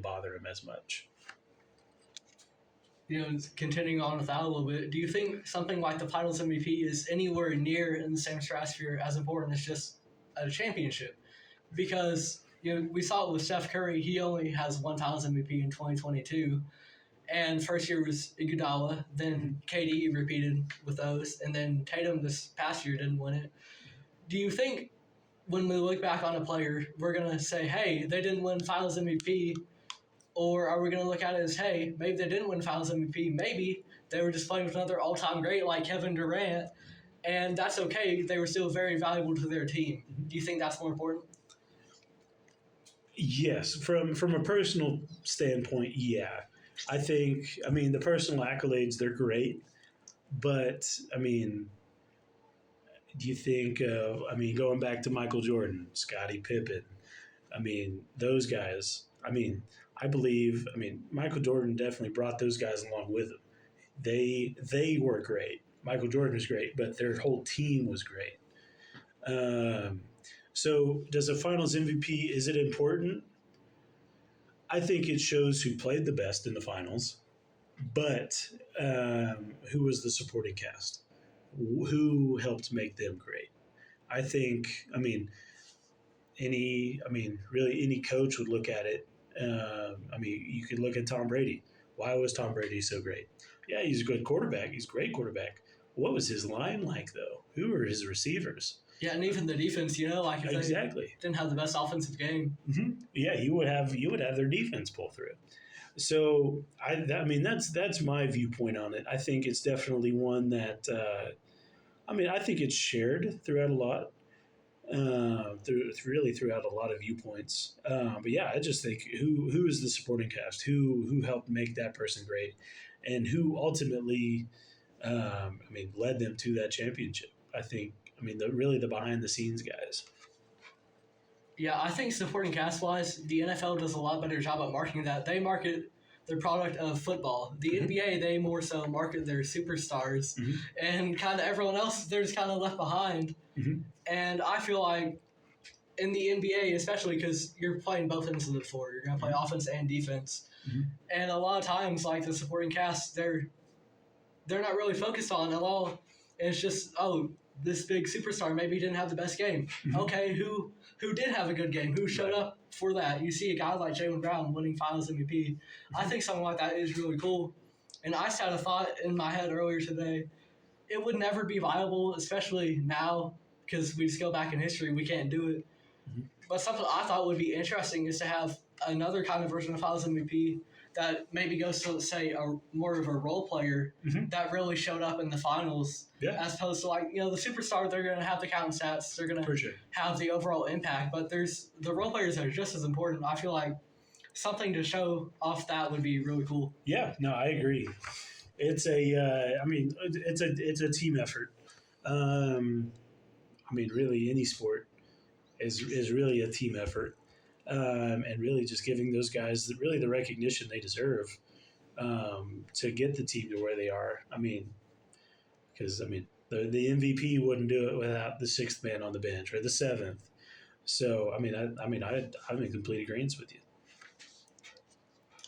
bother him as much. Continuing on with that a little bit, do you think something like the Finals MVP is anywhere near in the same stratosphere as important as just a championship? Because we saw it with Steph Curry. He only has one Finals MVP in 2022, and first year was Iguodala. Then KD repeated with those, and then Tatum this past year didn't win it. Do you think when we look back on a player, we're gonna say, "Hey, they didn't win Finals MVP," or are we gonna look at it as, "Hey, maybe they didn't win Finals MVP. Maybe they were just playing with another all-time great like Kevin Durant, and that's okay. They were still very valuable to their team." Do you think that's more important? Yes, from a personal standpoint, yeah. I mean, the personal accolades, they're great, but I mean, do you think of, I mean, going back to Michael Jordan, Scottie Pippen, I mean, those guys, I mean, I mean, Michael Jordan definitely brought those guys along with him. They were great. Michael Jordan was great, but their whole team was great. Um, so, does a Finals MVP, is it important? I think it shows who played the best in the finals, but who was the supporting cast? Who helped make them great? I think, really, any coach would look at it. I mean, you could look at Tom Brady. Why was Tom Brady so great? Yeah, he's a good quarterback. He's a great quarterback. What was his line like, though? Who were his receivers? Yeah, and even the defense, like if Exactly. they didn't have the best offensive game. Yeah, you would have their defense pull through. So I mean that's my viewpoint on it. I think it's definitely one that I think it's shared throughout a lot, throughout a lot of viewpoints. But yeah, I just think who is the supporting cast? Who helped make that person great, and who ultimately, led them to that championship. I think. Really the behind the scenes guys. Yeah, I think supporting cast wise, the NFL does a lot better job at marketing that. They market their product of football. The NBA, they more so market their superstars, and kind of everyone else, they're just kind of left behind. And I feel like in the NBA, especially because you're playing both ends of the floor, you're going to play offense and defense. And a lot of times, like the supporting cast, they're not really focused on at all. And it's just, this big superstar maybe didn't have the best game. Okay, who did have a good game? Who showed up for that? You see a guy like Jaylen Brown winning Finals MVP. I think something like that is really cool. And I just had a thought in my head earlier today. It would never be viable, especially now, because we just go back in history. We can't do it. But something I thought would be interesting is to have another kind of version of Finals MVP that maybe goes to, say, more of a role player that really showed up in the finals, as opposed to the superstar. They're going to have the counting stats, they're going to have the overall impact, but there's the role players that are just as important. I feel like something to show off that would be really cool. Yeah, no, I agree. It's it's a team effort. Really, any sport is really a team effort. And really just giving those guys really the recognition they deserve to get the team to where they are. Because the MVP wouldn't do it without the sixth man on the bench or the seventh. So I'm in complete agreement with you.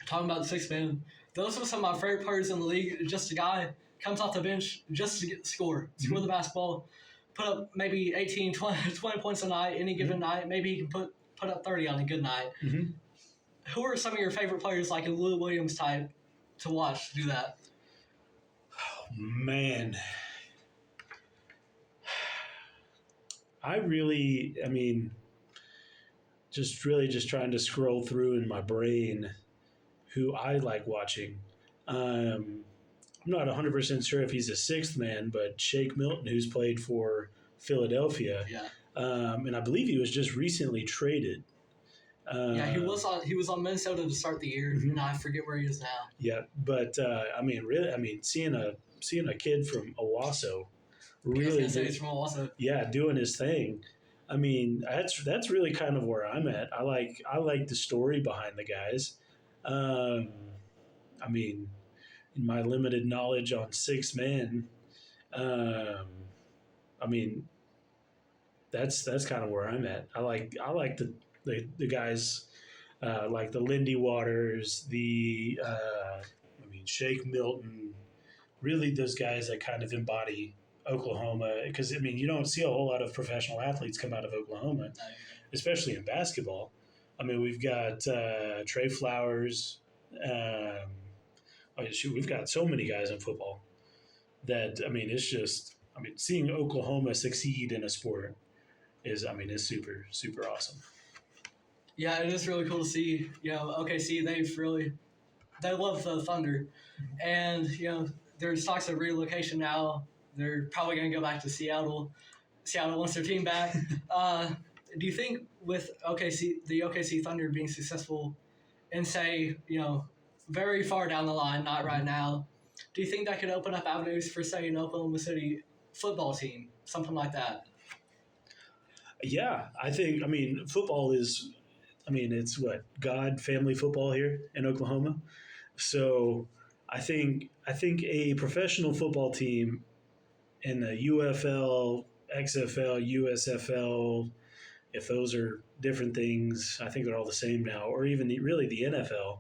Talking about the sixth man, those are some of my favorite players in the league. Just a guy comes off the bench just to score the basketball, put up maybe 18, 20 points a night, any given night. Maybe he can put up 30 on a good night. Who are some of your favorite players, like a Lou Williams type, to watch do that? Oh, man. Just trying to scroll through in my brain who I like watching. I'm not 100% sure if he's a sixth man, but Shake Milton, who's played for Philadelphia. Yeah. And I believe he was just recently traded. He was on Minnesota to start the year, and I forget where he is now. Yeah, but seeing a kid from Owasso, really, from Owasso. Yeah, doing his thing. That's really kind of where I'm at. I like the story behind the guys. In my limited knowledge on six men, that's kind of where I'm at. I like the guys like the Lindy Waters, Shake Milton, really those guys that kind of embody Oklahoma. Because you don't see a whole lot of professional athletes come out of Oklahoma, especially in basketball. We've got Trey Flowers. We've got so many guys in football that it's just seeing Oklahoma succeed in a sport is super super awesome. Yeah, it is really cool to see. OKC, they love the Thunder, and there's talks of relocation now. They're probably going to go back to Seattle. Seattle wants their team back. do you think with the OKC Thunder being successful and say, very far down the line, not right now, do you think that could open up avenues for, say, an Oklahoma City football team, something like that? Yeah, I think. I mean, football is. I mean, it's what God family football here in Oklahoma. So I think a professional football team in the UFL, XFL, USFL, if those are different things, I think they're all the same now, or even really the NFL.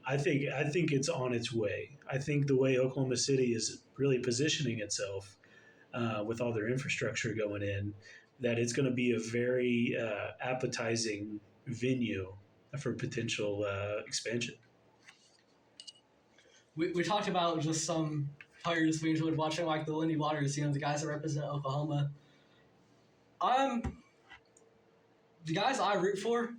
I think it's on its way. I think the way Oklahoma City is really positioning itself with all their infrastructure going in, that it's going to be a very appetizing venue for potential expansion. We talked about just some players we enjoyed watching, like the Lindy Waters, the guys that represent Oklahoma. The guys I root for,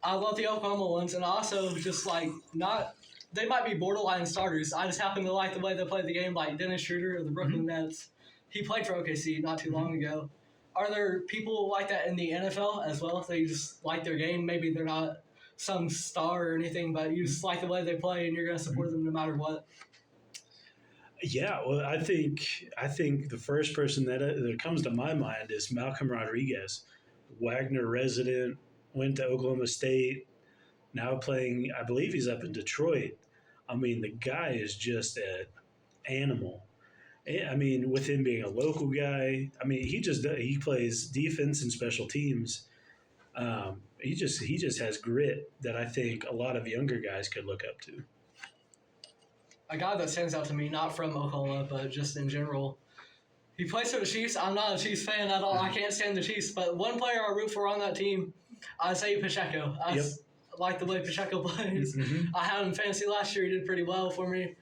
I love the Oklahoma ones, and also just like not. They might be borderline starters. I just happen to like the way they play the game, like Dennis Schroeder of the Brooklyn Nets. He played for OKC not too long ago. Are there people like that in the NFL as well? If they just like their game, maybe they're not some star or anything, but you just like the way they play, and you're going to support them no matter what. Yeah, well, I think the first person that comes to my mind is Malcolm Rodriguez, Wagner resident, went to Oklahoma State, now playing. I believe he's up in Detroit. I mean, the guy is just an animal. I mean, with him being a local guy, I mean, he plays defense and special teams. He just has grit that I think a lot of younger guys could look up to. A guy that stands out to me, not from Oklahoma, but just in general. He plays for the Chiefs. I'm not a Chiefs fan at all. I can't stand the Chiefs, but one player I root for on that team, Isaiah Pacheco. I like the way Pacheco plays. I had him in fantasy last year. He did pretty well for me.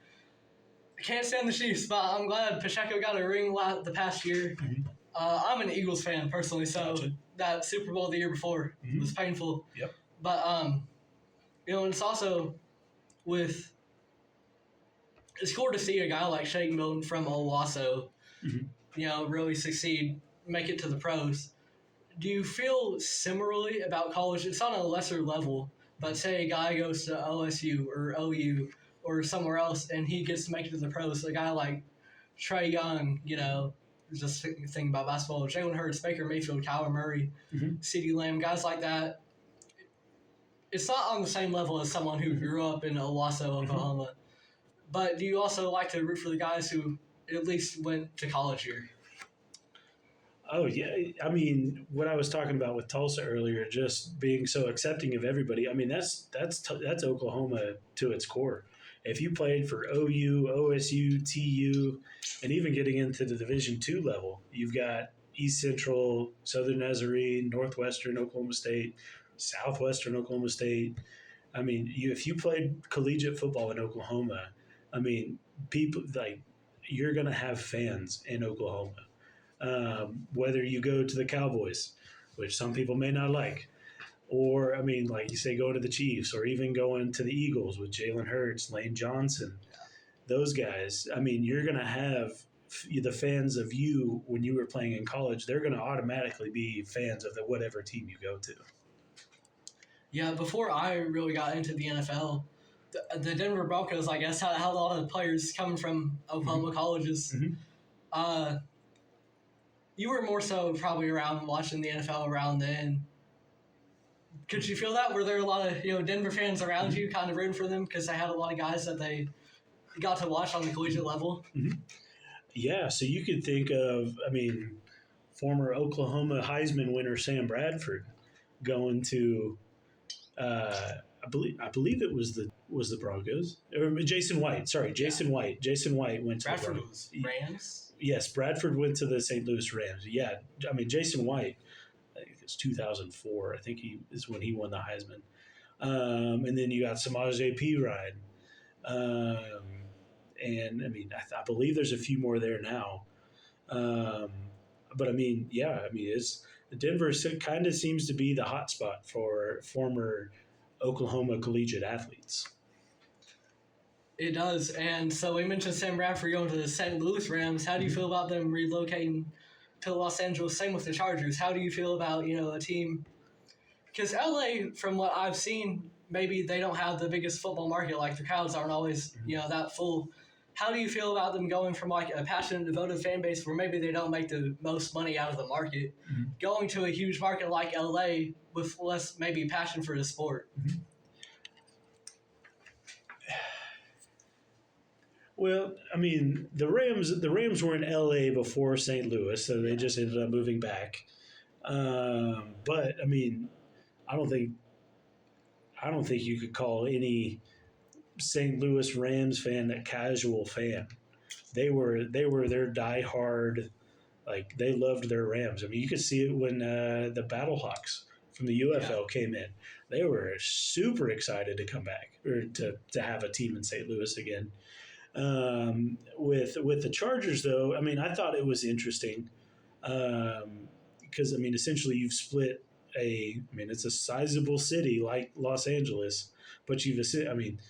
I can't stand the Chiefs, but I'm glad Pacheco got a ring the past year. I'm an Eagles fan personally, so that Super Bowl the year before was painful. Yep. But and it's also with it's cool to see a guy like Shake Milton from Owasso, really succeed, make it to the pros. Do you feel similarly about college? It's on a lesser level, but say a guy goes to OSU or OU or somewhere else and he gets to make it to the pros. A guy like Trey Young, just thinking about basketball, Jalen Hurts, Baker Mayfield, Kyler Murray, CeeDee Lamb, guys like that. It's not on the same level as someone who grew up in Owasso, Oklahoma. But do you also like to root for the guys who at least went to college here? Oh yeah, I mean, what I was talking about with Tulsa earlier, just being so accepting of everybody. I mean, that's Oklahoma to its core. If you played for OU, OSU, TU, and even getting into the Division II level, you've got East Central, Southern Nazarene, Northwestern Oklahoma State, Southwestern Oklahoma State. I mean, if you played collegiate football in Oklahoma, I mean, people like you're going to have fans in Oklahoma. Whether you go to the Cowboys, which some people may not like, or I mean, like you say, going to the Chiefs, or even going to the Eagles with Jalen Hurts, Lane Johnson, those guys. I mean, you're going to have the fans of you when you were playing in college. They're going to automatically be fans of whatever team you go to. Yeah, before I really got into the NFL, the Denver Broncos, I guess, had a lot of players coming from Oklahoma colleges. You were more so probably around watching the NFL around then. Could you feel that? Were there a lot of Denver fans around you kind of rooting for them because they had a lot of guys that they got to watch on the collegiate level? Yeah, so you could think of, I mean, former Oklahoma Heisman winner Sam Bradford going to, I believe it was the Broncos, or Jason White. Sorry, Jason White. Jason White went to Bradford the Broncos. Was Rams. Yes, Bradford went to the St. Louis Rams. Yeah, I mean Jason White. I think it's 2004. I think he is when he won the Heisman. And then you got Samaje Perine. And I mean, I believe there's a few more there now. But I mean, yeah, I mean, Denver kind of seems to be the hot spot for former Oklahoma collegiate athletes. It does. And so we mentioned Sam Bradford going to the St. Louis Rams. How do you feel about them relocating to Los Angeles. Same with the Chargers. How do you feel about a team? Because LA, from what I've seen, maybe they don't have the biggest football market. Like the crowds aren't always that full. How do you feel about them going from like a passionate, devoted fan base where maybe they don't make the most money out of the market, going to a huge market like LA with less maybe passion for the sport? Well, I mean, the Rams were in LA before St. Louis, so they just ended up moving back. But I mean, I don't think I don't think you could call any St. Louis Rams fan a casual fan. They were their diehard, like they loved their Rams. I mean, you could see it when the Battlehawks from the UFL came in. They were super excited to come back or to have a team in St. Louis again. With the Chargers, though, I mean, I thought it was interesting because I mean, essentially, you've split I mean, it's a sizable city like Los Angeles, but I mean,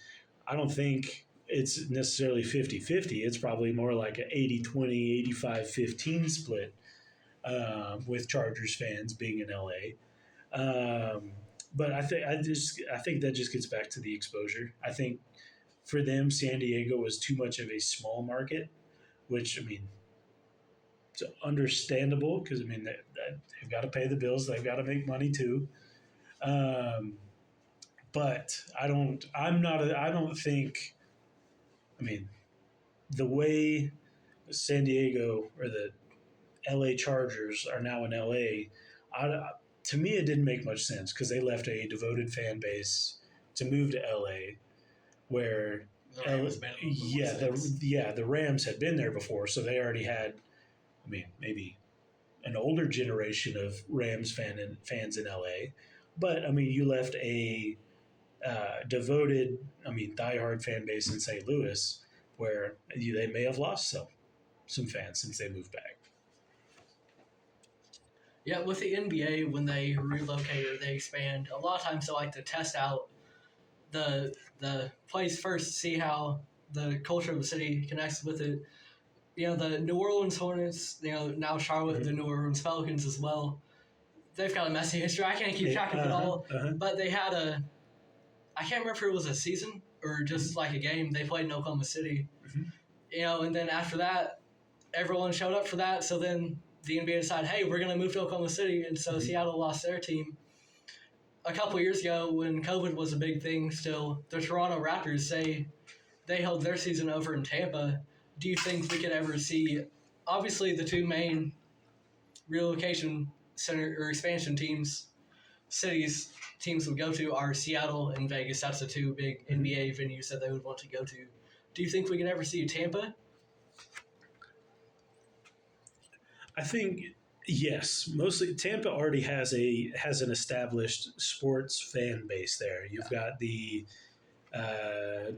I don't think it's necessarily 50-50. It's probably more like an 80-20, 85-15 split with Chargers fans being in LA. But I think that just gets back to the exposure. I think for them, San Diego was too much of a small market, which I mean, it's understandable because I mean they've got to pay the bills, they've got to make money too. Um, but I don't think. I mean, the way San Diego or the LA Chargers are now in LA, to me it didn't make much sense because they left a devoted fan base to move to LA where the Rams had been there before, so they already had, I mean, maybe an older generation of Rams fans in LA, but I mean, you left a devoted, I mean, diehard fan base in St. Louis where they may have lost some fans since they moved back. Yeah, with the NBA, when they relocate or they expand, a lot of times they like to test out the place first, see how the culture of the city connects with it. The New Orleans Hornets, now Charlotte, the New Orleans Pelicans as well. They've got a messy history. I can't keep track of it all, but they had I can't remember if it was a season or just like a game. They played in Oklahoma City, and then after that, everyone showed up for that. So then the NBA decided, hey, we're going to move to Oklahoma City, and so Seattle lost their team. A couple years ago, when COVID was a big thing still, the Toronto Raptors say they held their season over in Tampa. Do you think we could ever see, obviously the two main relocation center or expansion cities teams would go to are Seattle and Vegas. That's the two big NBA venues that they would want to go to. Do you think we could ever see Tampa? I think yes. Mostly Tampa already has an established sports fan base there. You've got the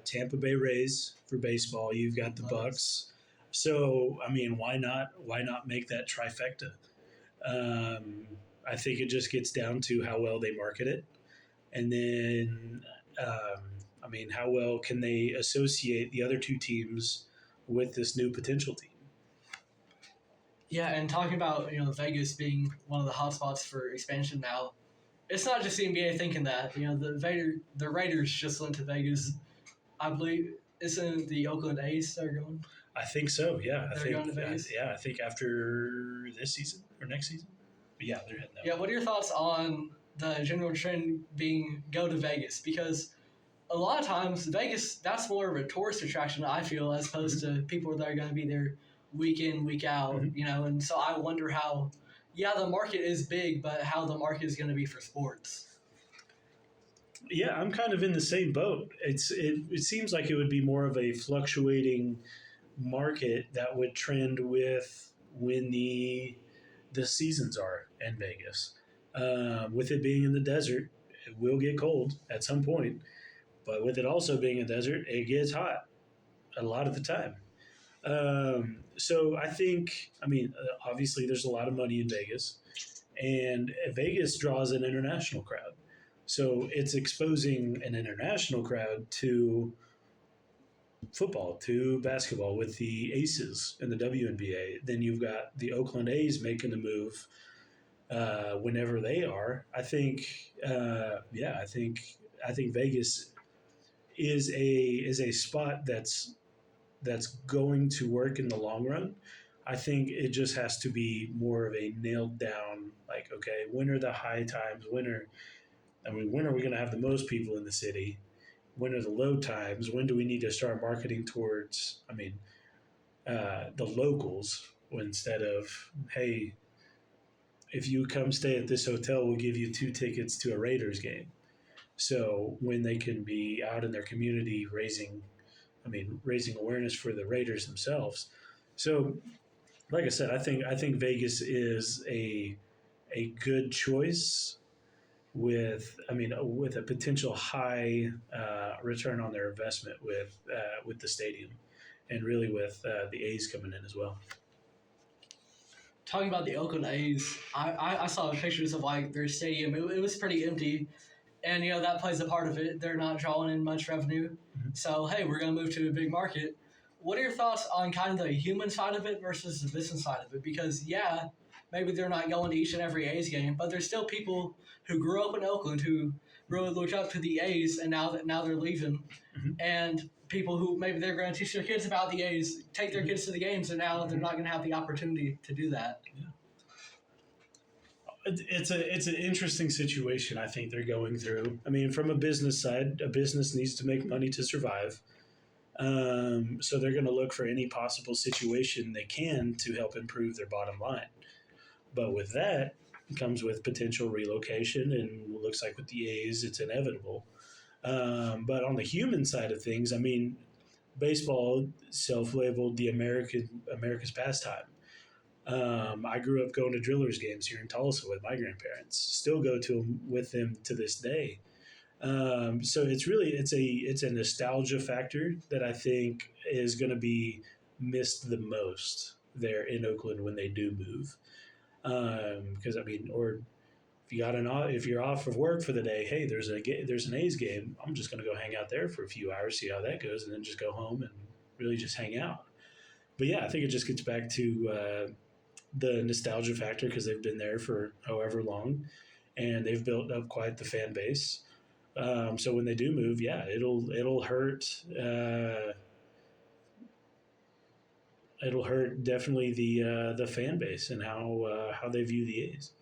Tampa Bay Rays for baseball. You've got the Bucks. So I mean, why not make that trifecta? I think it just gets down to how well they market it, and then I mean, how well can they associate the other two teams with this new potential team? Yeah, and talking about Vegas being one of the hotspots for expansion now, it's not just the NBA thinking that. The Raiders just went to Vegas. I believe isn't the Oakland A's they're going. I think so. Yeah, They're going to Vegas. I think after this season or next season. But yeah, they're heading out. Yeah, what are your thoughts on the general trend being go to Vegas? Because a lot of times Vegas, that's more of a tourist attraction, I feel, as opposed to people that are going to be there week in, week out, and so I wonder how, the market is big, but how the market is going to be for sports. Yeah, I'm kind of in the same boat. It seems like it would be more of a fluctuating market that would trend with when the seasons are in Vegas. With it being in the desert, it will get cold at some point, but with it also being a desert, it gets hot a lot of the time. So I think, I mean, obviously there's a lot of money in Vegas, and Vegas draws an international crowd. So it's exposing an international crowd to football to basketball with the Aces in the WNBA. Then you've got the Oakland A's making the move whenever they are. I think Vegas is a spot that's going to work in the long run. I think it just has to be more of a nailed down, like, okay, when are the high times? When are we going to have the most people in the city? When are the low times? When do we need to start marketing towards, the locals instead of, hey, if you come stay at this hotel, we'll give you 2 tickets to a Raiders game. So when they can be out in their community raising awareness for the Raiders themselves. So, like I said, I think Vegas is a good choice with a potential high return on their investment with the stadium, and really with the A's coming in as well. Talking about the Oakland A's, I saw pictures of like their stadium. It was pretty empty, and that plays a part of it. They're not drawing in much revenue, so hey, we're gonna move to a big market. What are your thoughts on kind of the human side of it versus the business side of it? Because yeah, maybe they're not going to each and every A's game, but there's still people who grew up in Oakland who really looked up to the A's, and now they're leaving, and people who maybe they're going to teach their kids about the A's, take their kids to the games, and now they're not going to have the opportunity to do that. It's an interesting situation. I think they're going through. From a business side, a business needs to make money to survive. So they're going to look for any possible situation they can to help improve their bottom line. But with that comes with potential relocation, and it looks like with the A's, it's inevitable. But on the human side of things, baseball self-labeled the America's pastime. I grew up going to Drillers games here in Tulsa with my grandparents. Still go to them with them to this day. So it's a nostalgia factor that I think is going to be missed the most there in Oakland when they do move. Because or if you're off of work for the day, hey, there's an A's game. I'm just going to go hang out there for a few hours, see how that goes, and then just go home and really just hang out. But yeah, I think it just gets back to the nostalgia factor because they've been there for however long, and they've built up quite the fan base. So when they do move, yeah, it'll hurt. It'll hurt definitely the fan base and how they view the A's.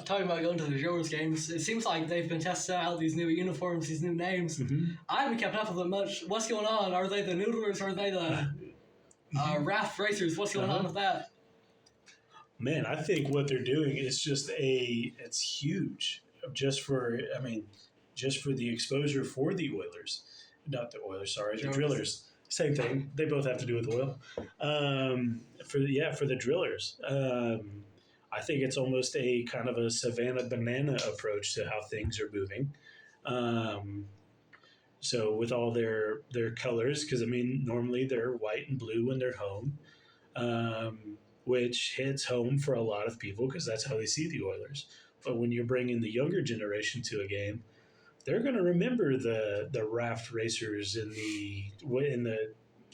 Talking about going to the Drillers games, it seems like they've been testing out these new uniforms, these new names. Mm-hmm. I haven't kept up with them much. What's going on? Are they the Noodlers? Are they the Raft Racers? What's going on with that? Man, I think what they're doing is it's huge. Just for the exposure for the Oilers, not the Oilers. Sorry, the Drillers. Same thing. They both have to do with oil. For the Drillers, I think it's almost a kind of a Savannah banana approach to how things are moving. So with all their colors, because normally they're white and blue when they're home, which hits home for a lot of people because that's how they see the Oilers. But when you're bringing the younger generation to a game, they're going to remember the Raft Racers and the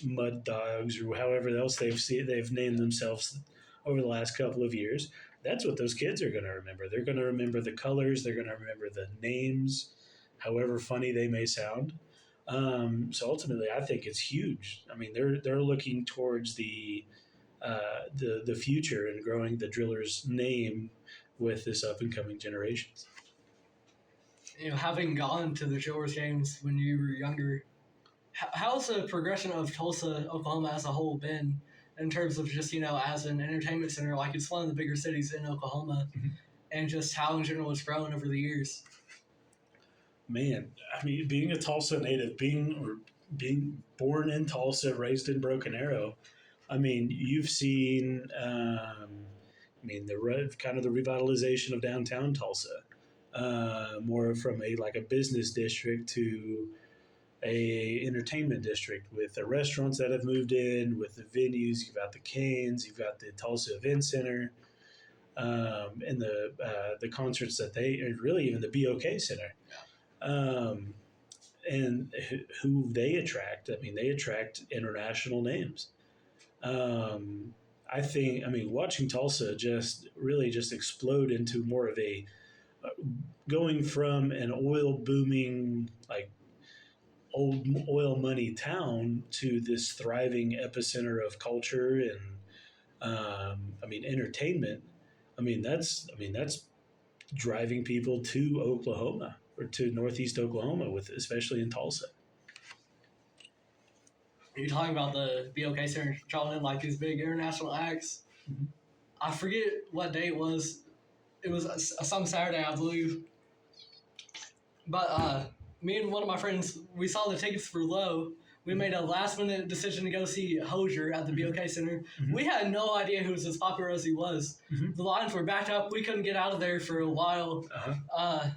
Mud Dogs or however else they've named themselves over the last couple of years. That's what those kids are going to remember. They're going to remember the colors. They're going to remember the names, however funny they may sound. So ultimately, I think it's huge. They're looking towards the future and growing the Drillers name with this up and coming generations. Having gone to the Drillers games when you were younger, how's the progression of Tulsa, Oklahoma as a whole been in terms of just, as an entertainment center? Like, it's one of the bigger cities in Oklahoma, and just how in general it's grown over the years. Man, being a Tulsa native, being born in Tulsa, raised in Broken Arrow, you've seen, kind of the revitalization of downtown Tulsa, more from a business district to a entertainment district with the restaurants that have moved in, with the venues. You've got the Canes, you've got the Tulsa Event Center, and the concerts that really even the BOK Center. and who they attract. I mean, they attract international names. Um, I mean, watching Tulsa just explode into more of a going from an oil booming, like old oil money town to this thriving epicenter of culture and I mean entertainment. I mean that's driving people to Oklahoma or to Northeast Oklahoma with especially in Tulsa. You're talking about the BOK Center drawing in like these big international acts. Mm-hmm. I forget what day it was. It was some Saturday, I believe. But me and one of my friends, we saw the tickets for low. We made a last minute decision to go see Hosier at the BOK Center. Mm-hmm. We had no idea he was as popular as he was. Mm-hmm. The lines were backed up. We couldn't get out of there for a while. Uh-huh.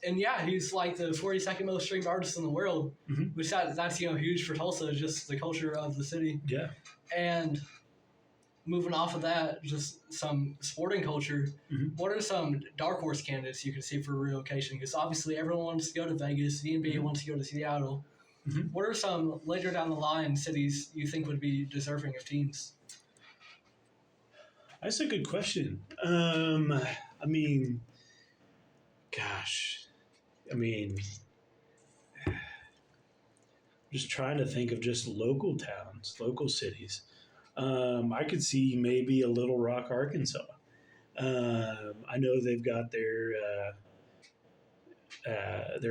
And yeah, he's like the 42nd most streamed artist in the world, Mm-hmm. which that's huge for Tulsa, just the culture of the city. Yeah. And moving off of that, just some sporting culture. Mm-hmm. What are some dark horse candidates you could see for relocation? Because obviously everyone wants to go to Vegas. The NBA Mm-hmm. wants to go to Seattle. Mm-hmm. What are some later down the line cities you think would be deserving of teams? That's a good question. I mean, gosh, I mean, just trying to think of just local towns, local cities. I could see maybe a Little Rock, Arkansas. I know they've got their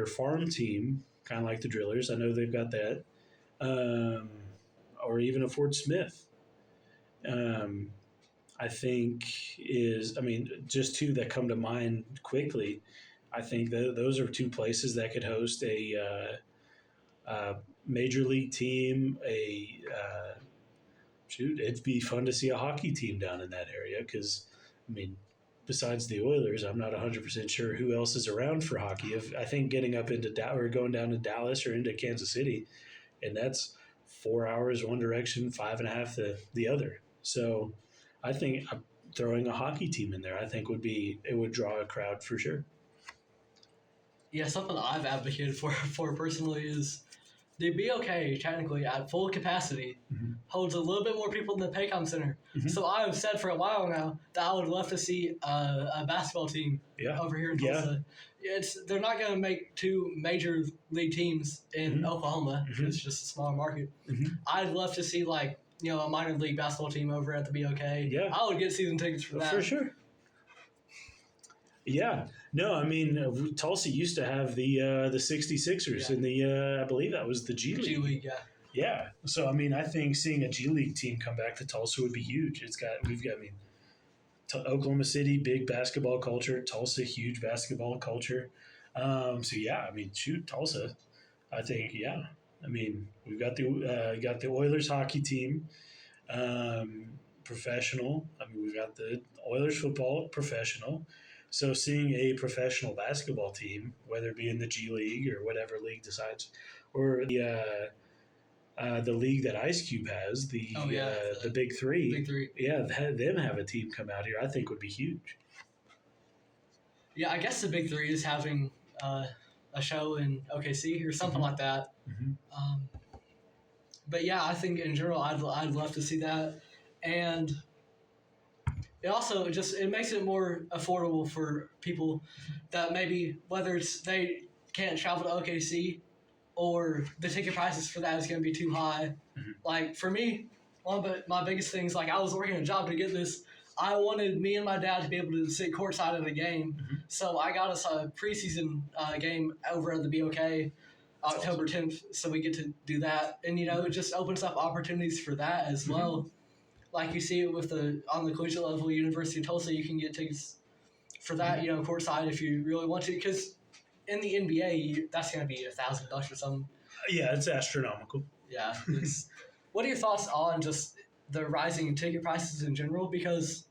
farm team, kind of like the Drillers. I know they've got that, or even a Fort Smith. I think I mean, just two that come to mind quickly. I think those are two places that could host a major league team. It'd be fun to see a hockey team down in that area because, I mean, besides the Oilers, I'm not 100% sure who else is around for hockey. I think getting up into or going down to Dallas or into Kansas City, and that's 4 hours one direction, 5.5 the other. So I think throwing a hockey team in there, I think it would draw a crowd for sure. Yeah, something I've advocated for personally is the BOK technically at full capacity Mm-hmm. holds a little bit more people than the Paycom Center. Mm-hmm. So I've said for a while now that I would love to see a basketball team over here in Tulsa. They're not going to make two major league teams in Mm-hmm. Oklahoma. Mm-hmm. It's just a smaller market. Mm-hmm. I'd love to see a minor league basketball team over at the BOK. Yeah. I would get season tickets for that. For sure. Yeah. No, I mean, Tulsa used to have the 66ers in the, I believe that was the G League. G League, yeah. Yeah. So, I mean, I think seeing a G League team come back to Tulsa would be huge. Oklahoma City, big basketball culture. Tulsa, huge basketball culture. So, yeah, I mean, shoot, Tulsa, I think, yeah. I mean, we've got the Oilers hockey team, professional. I mean, we've got the Oilers football, professional. So seeing a professional basketball team, whether it be in the G League or whatever league decides, or the league that Ice Cube has, the Big Three. Big Three. Yeah, them have a team come out here, I think would be huge. Yeah, I guess the Big Three is having a show in OKC or something Mm-hmm. like that. Mm-hmm. But yeah, I think in general, I'd love to see that, and it also it makes it more affordable for people that maybe whether it's they can't travel to OKC or the ticket prices for that is going to be too high. Mm-hmm. Like for me, one of my biggest things, like I was working a job to get this. I wanted me and my dad to be able to sit courtside at a game, Mm-hmm. so I got us a preseason game over at the BOK October 10th, so we get to do that, and it just opens up opportunities for that as Mm-hmm. well. Like you see it with on the collegiate level, University of Tulsa, you can get tickets for that, Mm-hmm. Courtside if you really want to, because in the NBA, that's going to be $1,000 or something. Yeah, it's astronomical. Yeah. What are your thoughts on just the rising ticket prices in general? Because,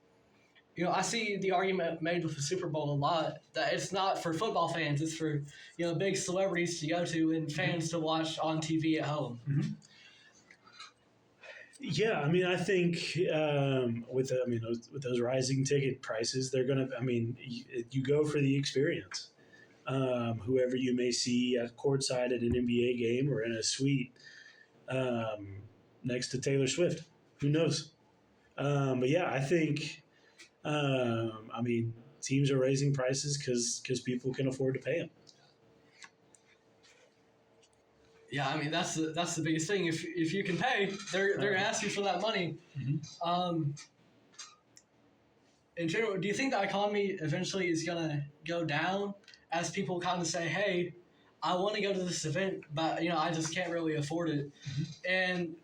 I see the argument made with the Super Bowl a lot that it's not for football fans, it's for, big celebrities to go to and fans to watch on TV at home. Mm-hmm. Yeah, I mean, I think with those rising ticket prices, they're gonna. I mean, you go for the experience. whoever you may see at courtside at an NBA game or in a suite next to Taylor Swift. Who knows? But yeah, I think, teams are raising prices because people can afford to pay them. Yeah, I mean that's the biggest thing. If you can pay, they're gonna ask you for that money. Mm-hmm. In general, do you think the economy eventually is gonna go down as people kind of say, "Hey, I want to go to this event, but I just can't really afford it." Mm-hmm. And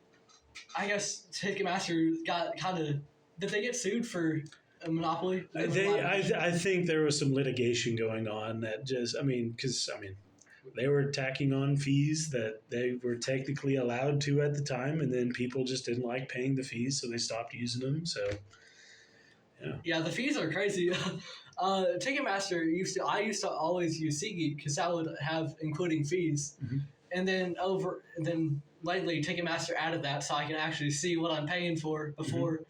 I guess Ticketmaster got kind of did they get sued for a monopoly? I think there was some litigation going on that because they were tacking on fees that they were technically allowed to at the time, and then people just didn't like paying the fees, so they stopped using them. So, yeah, the fees are crazy. Ticketmaster I used to always use SeatGeek because that would have including fees, mm-hmm. and then lately Ticketmaster added that so I can actually see what I'm paying for before. Mm-hmm.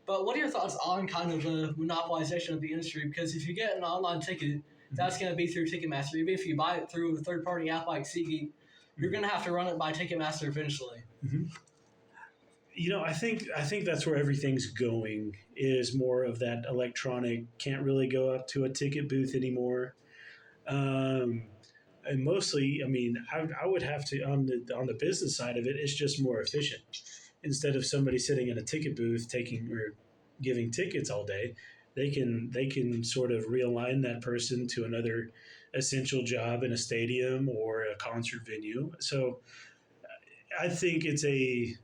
But what are your thoughts on kind of the monopolization of the industry? Because if you get an online ticket, that's going to be through Ticketmaster. Even if you buy it through a third-party app like SeatGeek, you're going to have to run it by Ticketmaster eventually. Mm-hmm. I think that's where everything's going, is more of that electronic, can't really go up to a ticket booth anymore. And mostly, I would have to, on the business side of it, it's just more efficient. Instead of somebody sitting in a ticket booth taking or giving tickets all day, they can sort of realign that person to another essential job in a stadium or a concert venue. So I think it's a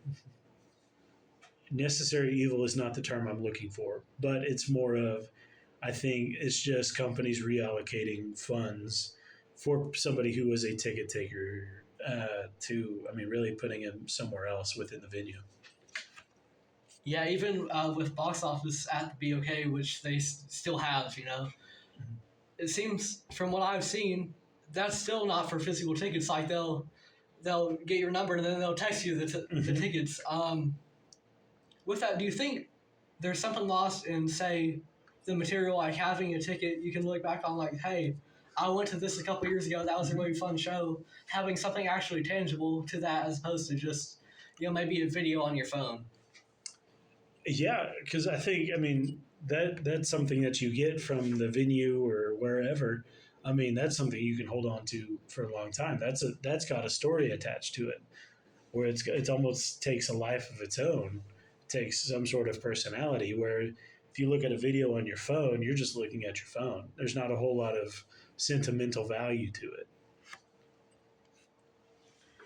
necessary evil is not the term I'm looking for, but it's more of, I think it's just companies reallocating funds for somebody who was a ticket taker to really putting him somewhere else within the venue. Yeah, even with box office at the BOK, which they still have, Mm-hmm. It seems from what I've seen, that's still not for physical tickets. Like they'll get your number and then they'll text you the Mm-hmm. tickets. With that, do you think there's something lost in, say, the material, like having a ticket you can look back on, like, hey, I went to this a couple years ago, that was a really fun show, having something actually tangible to that as opposed to just, maybe a video on your phone? Yeah, because I think that's something that you get from the venue or wherever. That's something you can hold on to for a long time. That's got a story attached to it, where it's almost takes a life of its own, takes some sort of personality. Where if you look at a video on your phone, you're just looking at your phone. There's not a whole lot of sentimental value to it.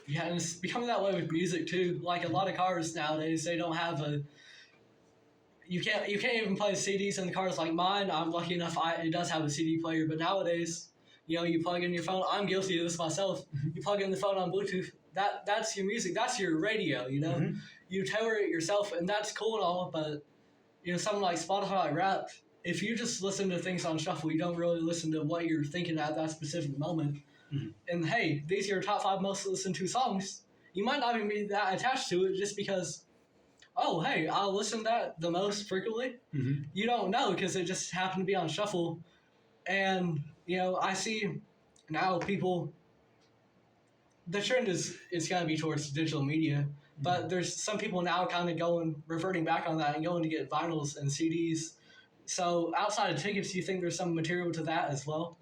Yeah, and it's becoming that way with music too. Like a lot of cars nowadays, they don't have a. You can't even play CDs in the cars like mine. I'm lucky enough it does have a CD player, but nowadays, you plug in your phone. I'm guilty of this myself. You plug in the phone on Bluetooth. That's your music. That's your radio. Mm-hmm. You tailor it yourself, and that's cool and all. But something like Spotify Wrapped, if you just listen to things on shuffle, you don't really listen to what you're thinking at that specific moment. Mm-hmm. And hey, these are your top 5 most listened to songs. You might not even be that attached to it just because. Oh, hey, I'll listen to that the most frequently. Mm-hmm. You don't know because it just happened to be on shuffle. And, I see now people, the trend is going to be towards digital media, mm-hmm. but there's some people now kind of reverting back on that and going to get vinyls and CDs. So outside of tickets, do you think there's some material to that as well?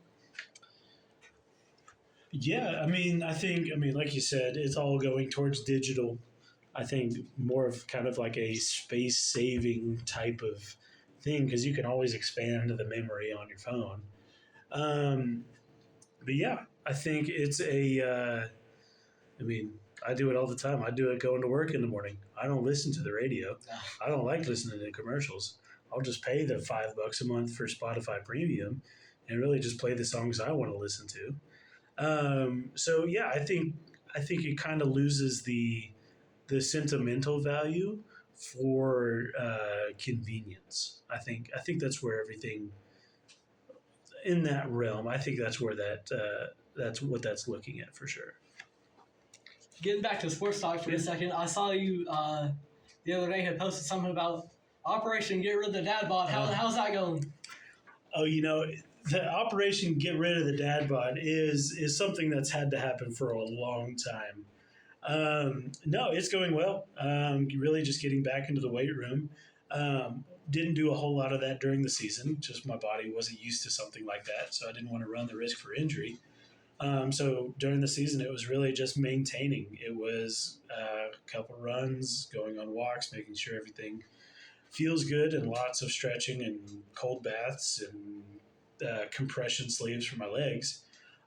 Yeah, I think, like you said, it's all going towards digital. I think more of kind of like a space-saving type of thing because you can always expand the memory on your phone. But yeah, I think it's I do it all the time. I do it going to work in the morning. I don't listen to the radio. I don't like listening to commercials. I'll just pay the $5 a month for Spotify Premium and really just play the songs I want to listen to. So yeah, I think it kind of loses the sentimental value for convenience. I think that's where everything in that realm. I think that's where that's what that's looking at for sure. Getting back to sports talk for a second, I saw you the other day had posted something about Operation Get Rid of the Dad Bod. How's that going? Oh, the operation get rid of the dad bod is something that's had to happen for a long time. No, it's going well. Really just getting back into the weight room. Didn't do a whole lot of that during the season. Just my body wasn't used to something like that, so I didn't want to run the risk for injury. So during the season, it was really just maintaining. It was a couple runs, going on walks, making sure everything feels good, and lots of stretching and cold baths and compression sleeves for my legs.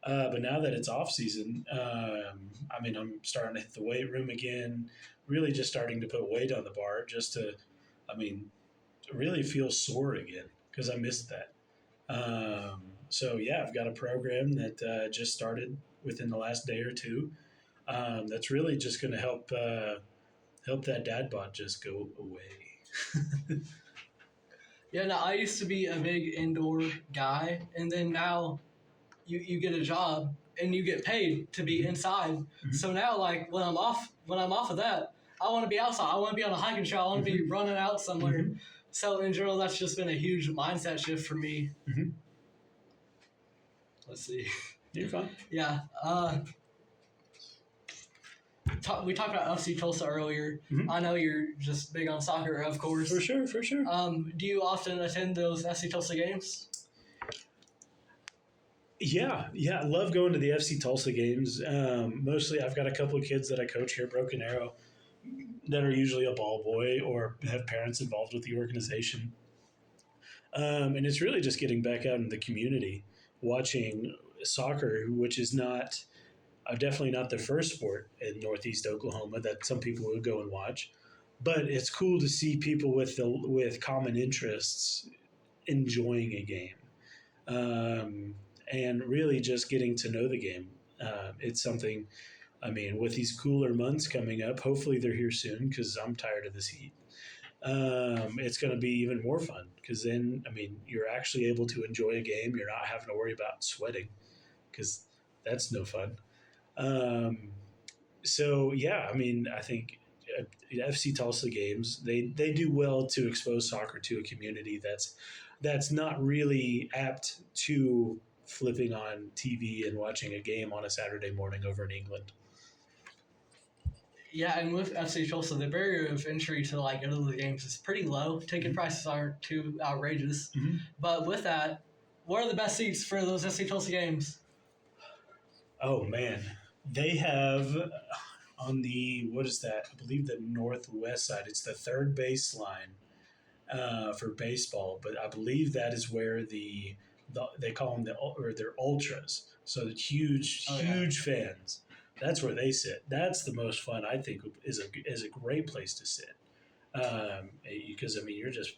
But now that it's off season, I'm starting to hit the weight room again. Really, just starting to put weight on the bar, just to, I mean, really feel sore again because I missed that. So yeah, I've got a program that just started within the last day or two. That's really just going to help that dad bod just go away. Yeah, no, I used to be a big indoor guy, and then now you get a job and you get paid to be inside. Mm-hmm. So now, like when I'm off of that, I want to be outside. I want to be on a hiking trail. I want to be running out somewhere. Mm-hmm. So in general, that's just been a huge mindset shift for me. Mm-hmm. Let's see. You're fine. Yeah. We talked about FC Tulsa earlier. Mm-hmm. I know you're just big on soccer, of course. For sure. Do you often attend those FC Tulsa games? Yeah. I love going to the FC Tulsa games. Mostly, I've got a couple of kids that I coach here at Broken Arrow that are usually a ball boy or have parents involved with the organization. And it's really just getting back out in the community, watching soccer, which is not definitely not the first sport in Northeast Oklahoma that some people would go and watch. But it's cool to see people with common interests enjoying a game, and really just getting to know the game. It's something. I mean, with these cooler months coming up, hopefully they're here soon because I'm tired of this heat. It's going to be even more fun because then, I mean, you're actually able to enjoy a game. You're not having to worry about sweating because that's no fun. So yeah, I mean, I think FC Tulsa games they do well to expose soccer to a community that's not really apt to flipping on TV and watching a game on a Saturday morning over in England. Yeah, and with FC Tulsa, the barrier of entry to like go to the games is pretty low. Ticket prices aren't too outrageous. Mm-hmm. But with that, what are the best seats for those FC Tulsa games? Oh man, they have on the what is that? I believe the northwest side. It's the third baseline for baseball, but I believe that is where they call them they're ultras. So the huge fans. That's where they sit. That's the most fun. I think is a great place to sit because I mean you're just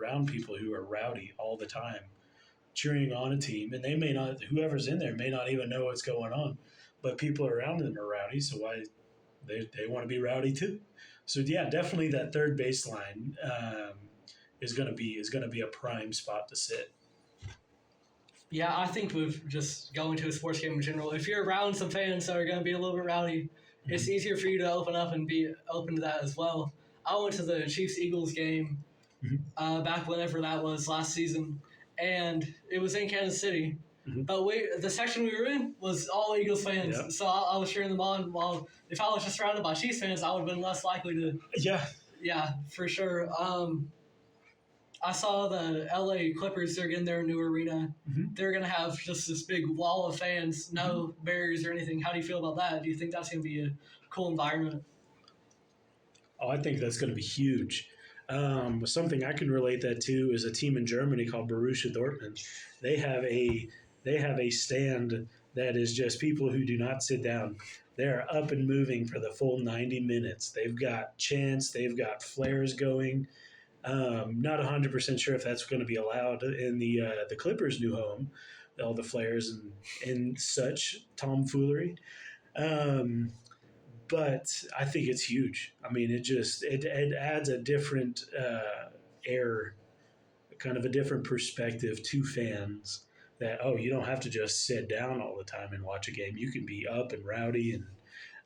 around people who are rowdy all the time, cheering on a team, and they may not. Whoever's in there may not even know what's going on, but people around them are rowdy, so why they want to be rowdy too. So yeah, definitely that third baseline is going to be a prime spot to sit. Yeah, I think with just going to a sports game in general, if you're around some fans that are going to be a little bit rowdy, mm-hmm. It's easier for you to open up and be open to that as well. I went to the Chiefs-Eagles game back whenever that was last season, and it was in Kansas City. Mm-hmm. But the section we were in was all Eagles fans, yep. So I was cheering them on. While if I was just surrounded by Chiefs fans, I would have been less likely to. Yeah, for sure. I saw the LA Clippers. They're getting their new arena. Mm-hmm. They're going to have just this big wall of fans, no barriers or anything. How do you feel about that? Do you think that's going to be a cool environment? Oh, I think that's going to be huge. Something I can relate that to is a team in Germany called Borussia Dortmund. They have a stand that is just people who do not sit down. They're up and moving for the full 90 minutes. They've got chants. They've got flares going. Not 100% sure if that's going to be allowed in the Clippers' new home, all the flares and such tomfoolery. But I think it's huge. I mean, it adds a different air, kind of a different perspective to fans that, you don't have to just sit down all the time and watch a game. You can be up and rowdy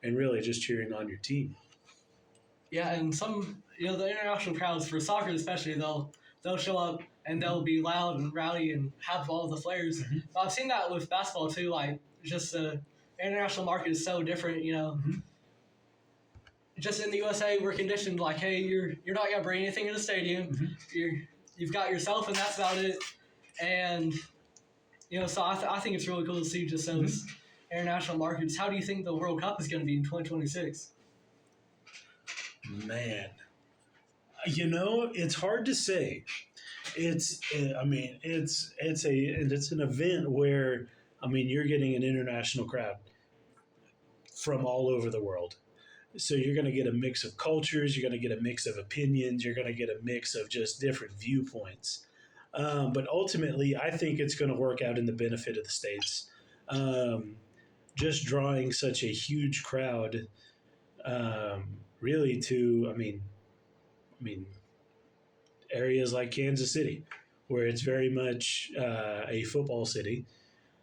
and really just cheering on your team. Yeah, and some, the international crowds for soccer especially, they'll show up and they'll be loud and rowdy and have all the flares. Mm-hmm. But I've seen that with basketball too. Like, just the international market is so different. Mm-hmm. Just in the USA, we're conditioned like, hey, you're not gonna bring anything in the stadium. Mm-hmm. You've got yourself, and that's about it. And so I think it's really cool to see just those international markets. How do you think the World Cup is going to be in 2026? Man, it's hard to say. It's an event where you're getting an international crowd from all over the world. So you're going to get a mix of cultures, you're going to get a mix of opinions, you're going to get a mix of just different viewpoints. But ultimately, I think it's going to work out in the benefit of the states. Just drawing such a huge crowd, really to, areas like Kansas City, where it's very much a football city.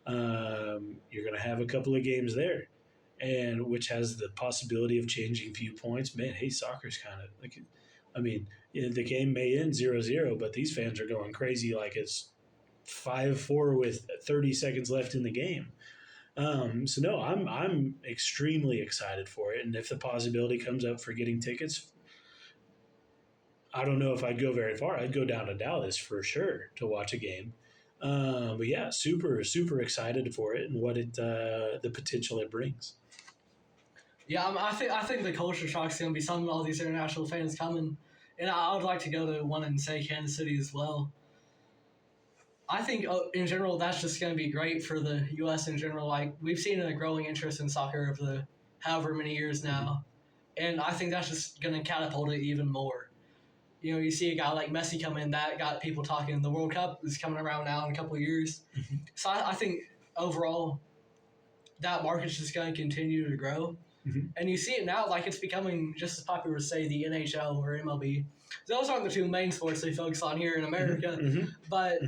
You're going to have a couple of games there, and which has the possibility of changing viewpoints. Man, hey, soccer's kind of like, the game may end 0-0, but these fans are going crazy like it's 5-4 with 30 seconds left in the game. So no, I'm extremely excited for it, and if the possibility comes up for getting tickets, I don't know if I'd go very far. I'd go down to Dallas for sure to watch a game. But yeah, super super excited for it and what the potential it brings. Yeah, I think the culture shock is going to be something. All these international fans coming, and I would like to go to one in, say, Kansas City as well. I think in general that's just going to be great for the U.S. in general. Like, we've seen a growing interest in soccer over the however many years now, and I think that's just going to catapult it even more. You see a guy like Messi come in, that got people talking. The World Cup is coming around now in a couple of years, so I think overall that market's just going to continue to grow. And you see it now, like, it's becoming just as popular as, say, the NHL or MLB. Those aren't the two main sports they focus on here in America. But,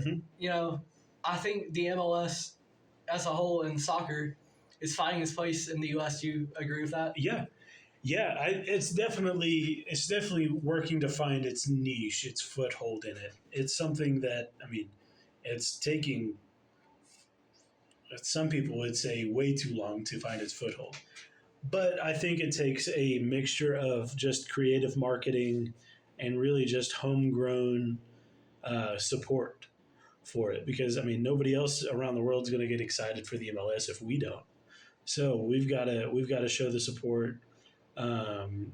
I think the MLS as a whole in soccer is finding its place in the U.S. Do you agree with that? Yeah. It's definitely working to find its niche, its foothold in it. It's something that, it's taking, some people would say, way too long to find its foothold. But I think it takes a mixture of just creative marketing and really just homegrown support for it. Because, nobody else around the world is going to get excited for the MLS if we don't. So we've got to show the support,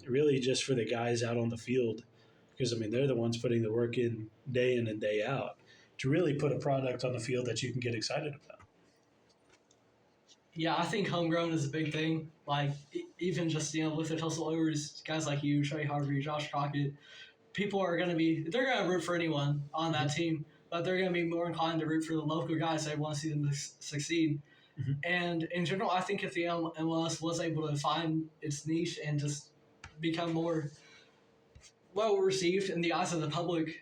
really just for the guys out on the field, because they're the ones putting the work in and day out to really put a product on the field that you can get excited about. Yeah, I think homegrown is a big thing. Like, even just, with the Tulsa Oilers, guys like you, Trey Harvey, Josh Crockett, people are going to they're going to root for anyone on that team, but they're going to be more inclined to root for the local guys. They want to see them succeed. And in general, I think if the MLS was able to find its niche and just become more well received in the eyes of the public,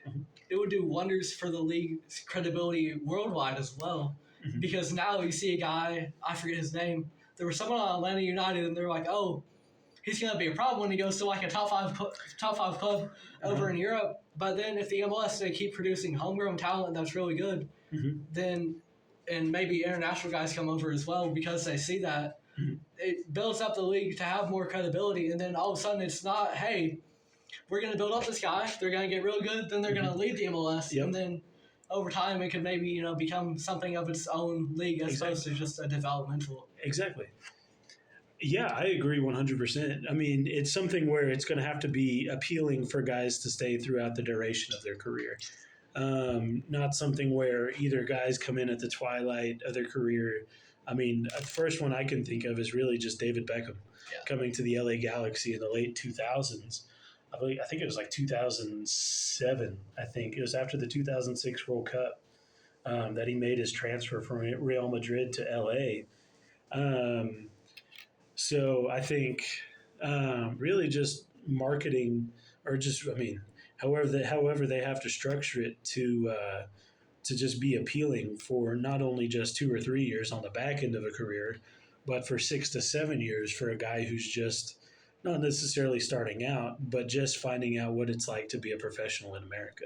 it would do wonders for the league's credibility worldwide as well. Because now you see a guy, I forget his name, there was someone on Atlanta United, and they're like, oh, he's going to be a problem when he goes to like a top five club over in Europe. But then if the MLS, they keep producing homegrown talent that's really good, then, and maybe international guys come over as well because they see that, it builds up the league to have more credibility. And then all of a sudden it's not, hey, we're going to build up this guy, they're going to get real good, then they're going to lead the MLS. And then over time, it could maybe, become something of its own league as opposed to just a developmental. Exactly. Yeah, I agree 100%. It's something where it's going to have to be appealing for guys to stay throughout the duration of their career. Not something where either guys come in at the twilight of their career. The first one I can think of is really just David Beckham coming to the LA Galaxy in the late 2000s. I think it was like 2007. I think it was after the 2006 World Cup that he made his transfer from Real Madrid to LA. So I think really just marketing, or just however they have to structure it to just be appealing for not only just 2 or 3 years on the back end of a career, but for 6 to 7 years for a guy who's just not necessarily starting out, but just finding out what it's like to be a professional in America.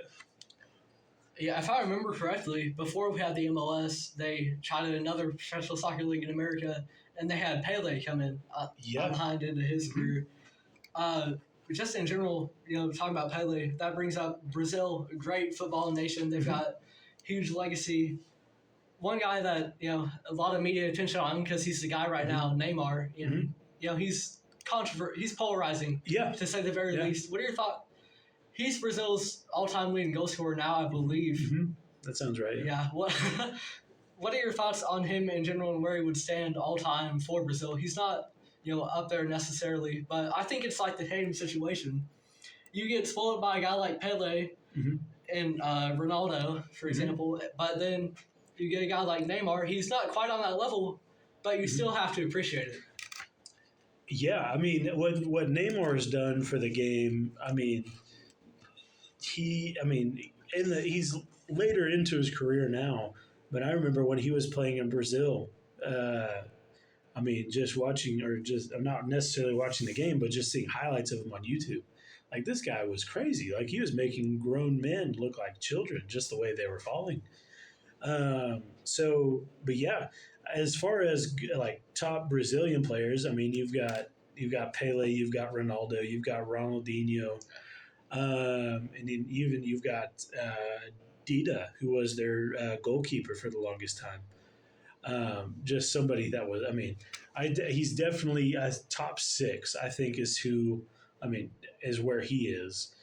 Yeah, if I remember correctly, before we had the MLS, they tried another professional soccer league in America, and they had Pele come in Yeah. behind into his career. Uh, just in general, talking about Pele, that brings up Brazil, a great football nation. They've got huge legacy. One guy that a lot of media attention on because he's the guy right now, Neymar. And he's he's polarizing, Yeah. to say the very least. What are your thoughts? He's Brazil's all-time leading goal scorer now, I believe. That sounds right. Yeah. What are your thoughts on him in general and where he would stand all-time for Brazil? He's not up there necessarily, but I think it's like the Hayden situation. You get spoiled by a guy like Pele and Ronaldo, for example, but then you get a guy like Neymar. He's not quite on that level, but you still have to appreciate it. Yeah, I mean, what Neymar has done for the game, I mean, he's later into his career now, but I remember when he was playing in Brazil. I mean, I'm not necessarily watching the game, but just seeing highlights of him on YouTube. Like, this guy was crazy. Like, he was making grown men look like children just the way they were falling. But yeah, as far as like top Brazilian players, I mean, you've got Pele, you've got Ronaldo, you've got Ronaldinho, and then even you've got Dida, who was their goalkeeper for the longest time. Just somebody that was, I mean, he's definitely a top six, I think, is where he is.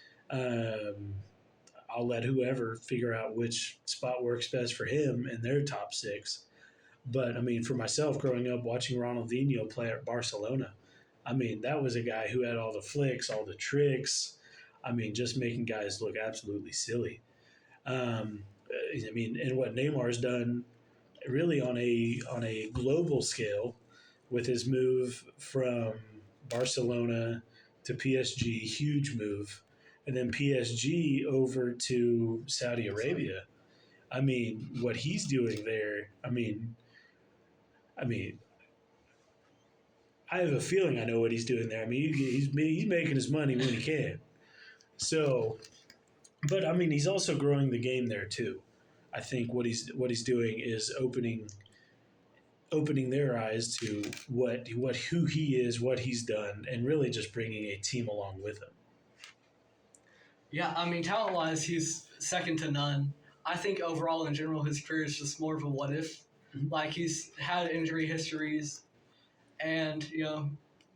I'll let whoever figure out which spot works best for him in their top six. But I mean, for myself, growing up watching Ronaldinho play at Barcelona, I mean, that was a guy who had all the flicks, all the tricks. I mean, just making guys look absolutely silly. I mean, and what Neymar's done really on a global scale with his move from Barcelona to PSG, huge move, and then PSG over to Saudi Arabia. I mean, what he's doing there, I mean, I have a feeling I know what he's doing there. I mean, he's making his money when he can. So, but I mean, he's also growing the game there too. I think what he's doing is opening their eyes to who he is, what he's done, and really just bringing a team along with him. Yeah, I mean, talent-wise, he's second to none. I think overall, in general, his career is just more of a what if. Like, he's had injury histories, and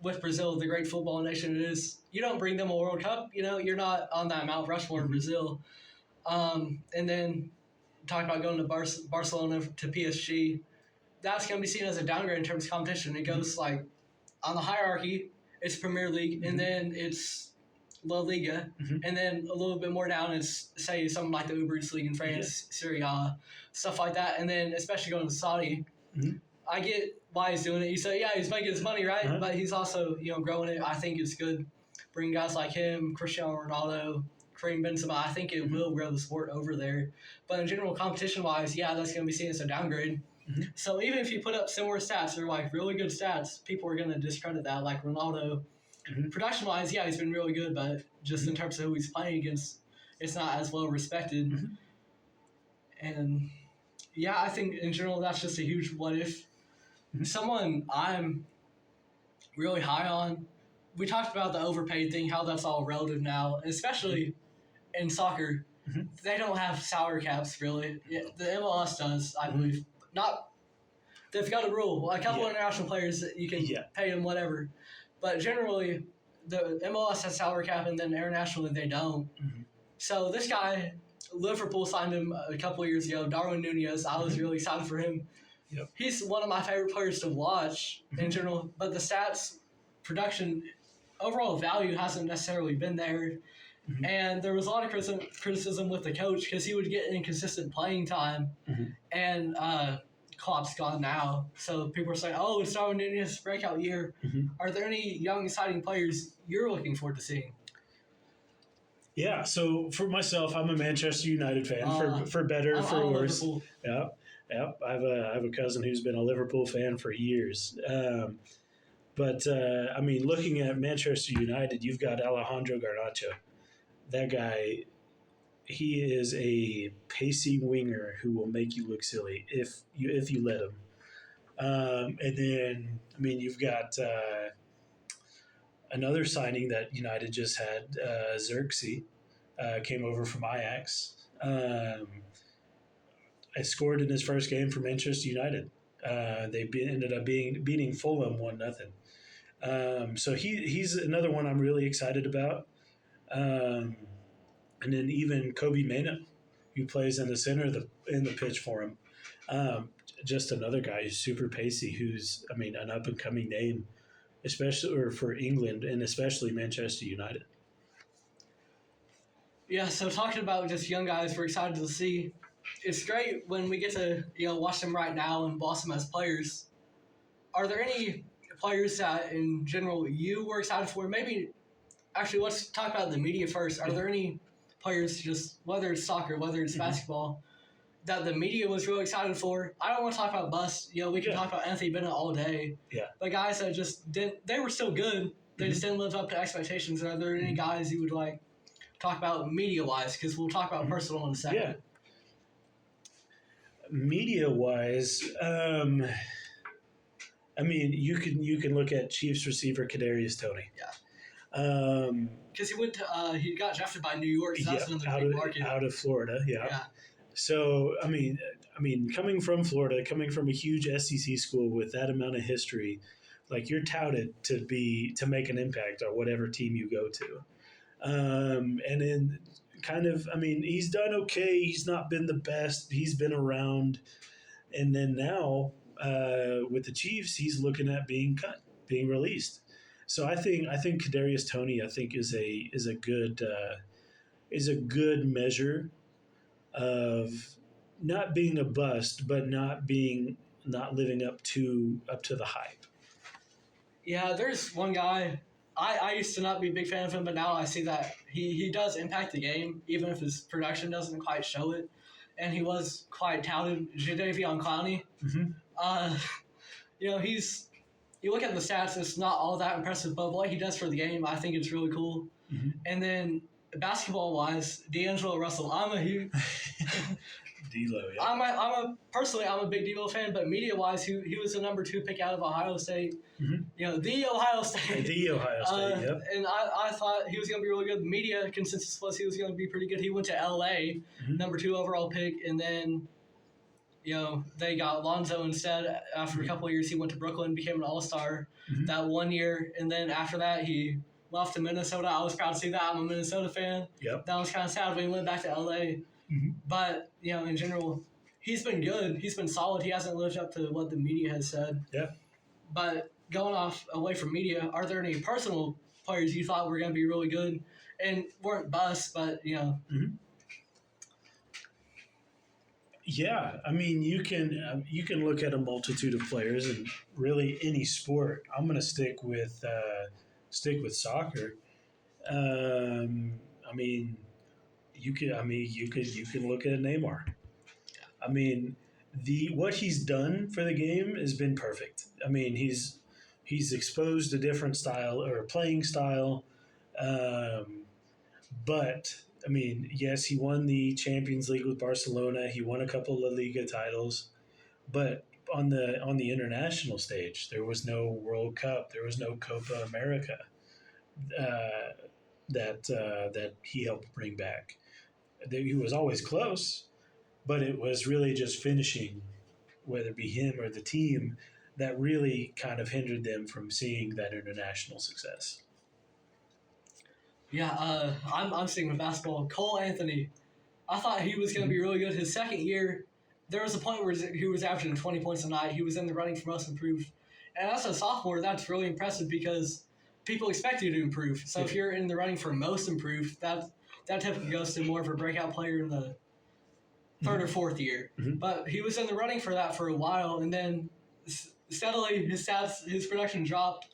with Brazil, the great football nation it is, you don't bring them a World Cup. You're not on that Mount Rushmore in Brazil. And then talk about going to Barcelona to PSG. That's going to be seen as a downgrade in terms of competition. It goes like on the hierarchy, it's Premier League, and then it's La Liga, and then a little bit more down is, say, something like the Uber Eats League in France, Serie A, stuff like that. And then, especially going to Saudi, I get why he's doing it. You say, yeah, he's making his money, right? But he's also, growing it. I think it's good. Bringing guys like him, Cristiano Ronaldo, Kareem Benzema, I think it will grow the sport over there. But in general, competition-wise, yeah, that's going to be seen as a downgrade. So even if you put up similar stats or like really good stats, people are going to discredit that. Like Ronaldo, production-wise, yeah, he's been really good, but just in terms of who he's playing against, it's not as well respected. And yeah, I think in general that's just a huge what if. Someone I'm really high on. We talked about the overpaid thing, how that's all relative now, especially in soccer. They don't have salary caps really. Yeah, the MLS does, I believe. Not. They've got a rule. A couple international players that you can pay them whatever, but generally the MLS has salary cap, and then internationally they don't. So this guy, Liverpool signed him a couple of years ago. Darwin Nunez. I was really excited for him. He's one of my favorite players to watch in general, but the stats, production, overall value hasn't necessarily been there. And there was a lot of criticism with the coach because he would get inconsistent playing time, and Klopp's gone now. So people are saying, oh, it's Darwin Nunez's breakout year. Are there any young, exciting players you're looking forward to seeing? Yeah, so for myself, I'm a Manchester United fan, for better or for worse. Yeah. I have a cousin who's been a Liverpool fan for years. But I mean, looking at Manchester United, you've got Alejandro Garnacho. That guy, he is a pacey winger who will make you look silly if you let him. And then, I mean, you've got another signing that United just had, Xerxes, came over from Ajax. I scored in his first game for Manchester United. Ended up beating Fulham 1-0. So he's another one I'm really excited about. And then even Kobe Mano, who plays in the center of the pitch for him. Just another guy who's super pacey, who's, I mean, an up and coming name, especially or for England and especially Manchester United. Yeah, so talking about just young guys we're excited to see. It's great when we get to watch them right now and boss them as players. Are there any players that in general you were excited for? Maybe actually let's talk about the media first. Are there any players, just whether it's soccer, whether it's basketball, that the media was really excited for? I don't want to talk about bust. We can talk about Anthony Bennett all day. Yeah. But guys that just didn't, they were still good. They just didn't live up to expectations. Are there any guys you would like talk about media-wise? Because we'll talk about personal in a second. Yeah. Media-wise, I mean, you can look at Chiefs receiver Kadarius Toney. Yeah. Because he got drafted by New York, so that's another big market. Out of Florida, yeah. So I mean, coming from Florida, coming from a huge SEC school with that amount of history, like you're touted to make an impact on whatever team you go to. And then kind of, I mean, he's done okay. He's not been the best. He's been around, and then now with the Chiefs, he's looking at being released. So I think Kadarius Toney, I think, is a good measure of not being a bust, but not living up to the hype. Yeah, there's one guy. I used to not be a big fan of him, but now I see that he does impact the game, even if his production doesn't quite show it. And he was quite touted, Jadeveon Clowney. Mm-hmm. You look at the stats, it's not all that impressive, but what he does for the game, I think it's really cool. Mm-hmm. And then basketball-wise, D'Angelo Russell, I'm a huge... D'Lo, yeah. I'm a big D'Lo fan, but media-wise, he was the number 2 pick out of Ohio State. Mm-hmm. The Ohio State. The Ohio State, yep. And I thought he was going to be really good. The media consensus was he was going to be pretty good. He went to L.A., number 2 overall pick, and then, they got Lonzo instead. After a couple of years, he went to Brooklyn, became an all-star that 1 year, and then after that, he left to Minnesota. I was proud to see that. I'm a Minnesota fan. Yep. That was kind of sad when he went back to L.A., But, in general, he's been good. He's been solid. He hasn't lived up to what the media has said. Yeah. But going away from media, are there any personal players you thought were going to be really good and weren't busts, but, Yeah, I mean, you can look at a multitude of players in really any sport. I'm going to stick with soccer. I mean, you can look at Neymar. I mean, what he's done for the game has been perfect. I mean, he's exposed a different style or playing style, but I mean, yes, he won the Champions League with Barcelona. He won a couple of La Liga titles, but on the international stage, there was no World Cup, there was no Copa America that he helped bring back. He was always close, but it was really just finishing, whether it be him or the team, that really kind of hindered them from seeing that international success. Yeah, I'm sticking with basketball. Cole Anthony, I thought he was going to be really good. His second year, there was a point where he was averaging 20 points a night. He was in the running for most improved. And as a sophomore, that's really impressive because people expect you to improve. So if you're in the running for most improved, that typically goes to more of a breakout player in the third or fourth year. But he was in the running for that for a while, and then steadily his production dropped.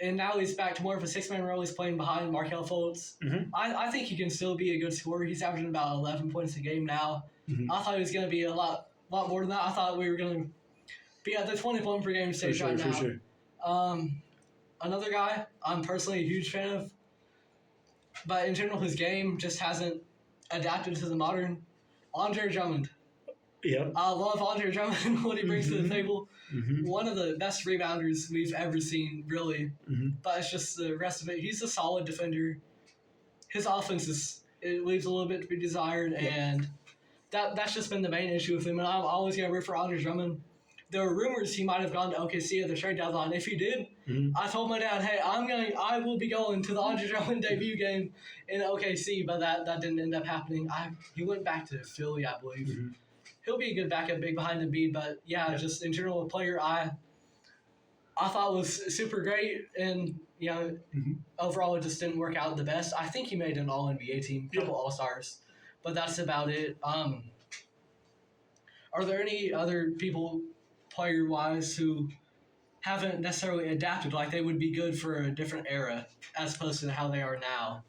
And now he's back to more of a 6-man role. He's playing behind Markelle Fultz. I think he can still be a good scorer. He's averaging about 11 points a game now. I thought he was going to be a lot more than that. I thought we were going to be at the 20 point per game stage right now. For sure. Another guy I'm personally a huge fan of, but in general his game just hasn't adapted to the modern. Andre Drummond. Yep. I love Andre Drummond, what he brings to the table. Mm-hmm. One of the best rebounders we've ever seen, really. Mm-hmm. But it's just the rest of it. He's a solid defender. His offense it leaves a little bit to be desired, and that's just been the main issue with him. And I'm always going to root for Andre Drummond. There were rumors he might have gone to OKC at the trade deadline. If he did, I told my dad, "Hey, I will be going to the Andre Drummond debut game in OKC," but that didn't end up happening. He went back to Philly, I believe. Mm-hmm. He'll be a good backup big behind Embiid, but yeah, just in general, a player I thought was super great, and overall it just didn't work out the best. I think he made an All NBA team, a couple All Stars, but that's about it. Are there any other people, player wise, who haven't necessarily adapted, like they would be good for a different era as opposed to how they are now?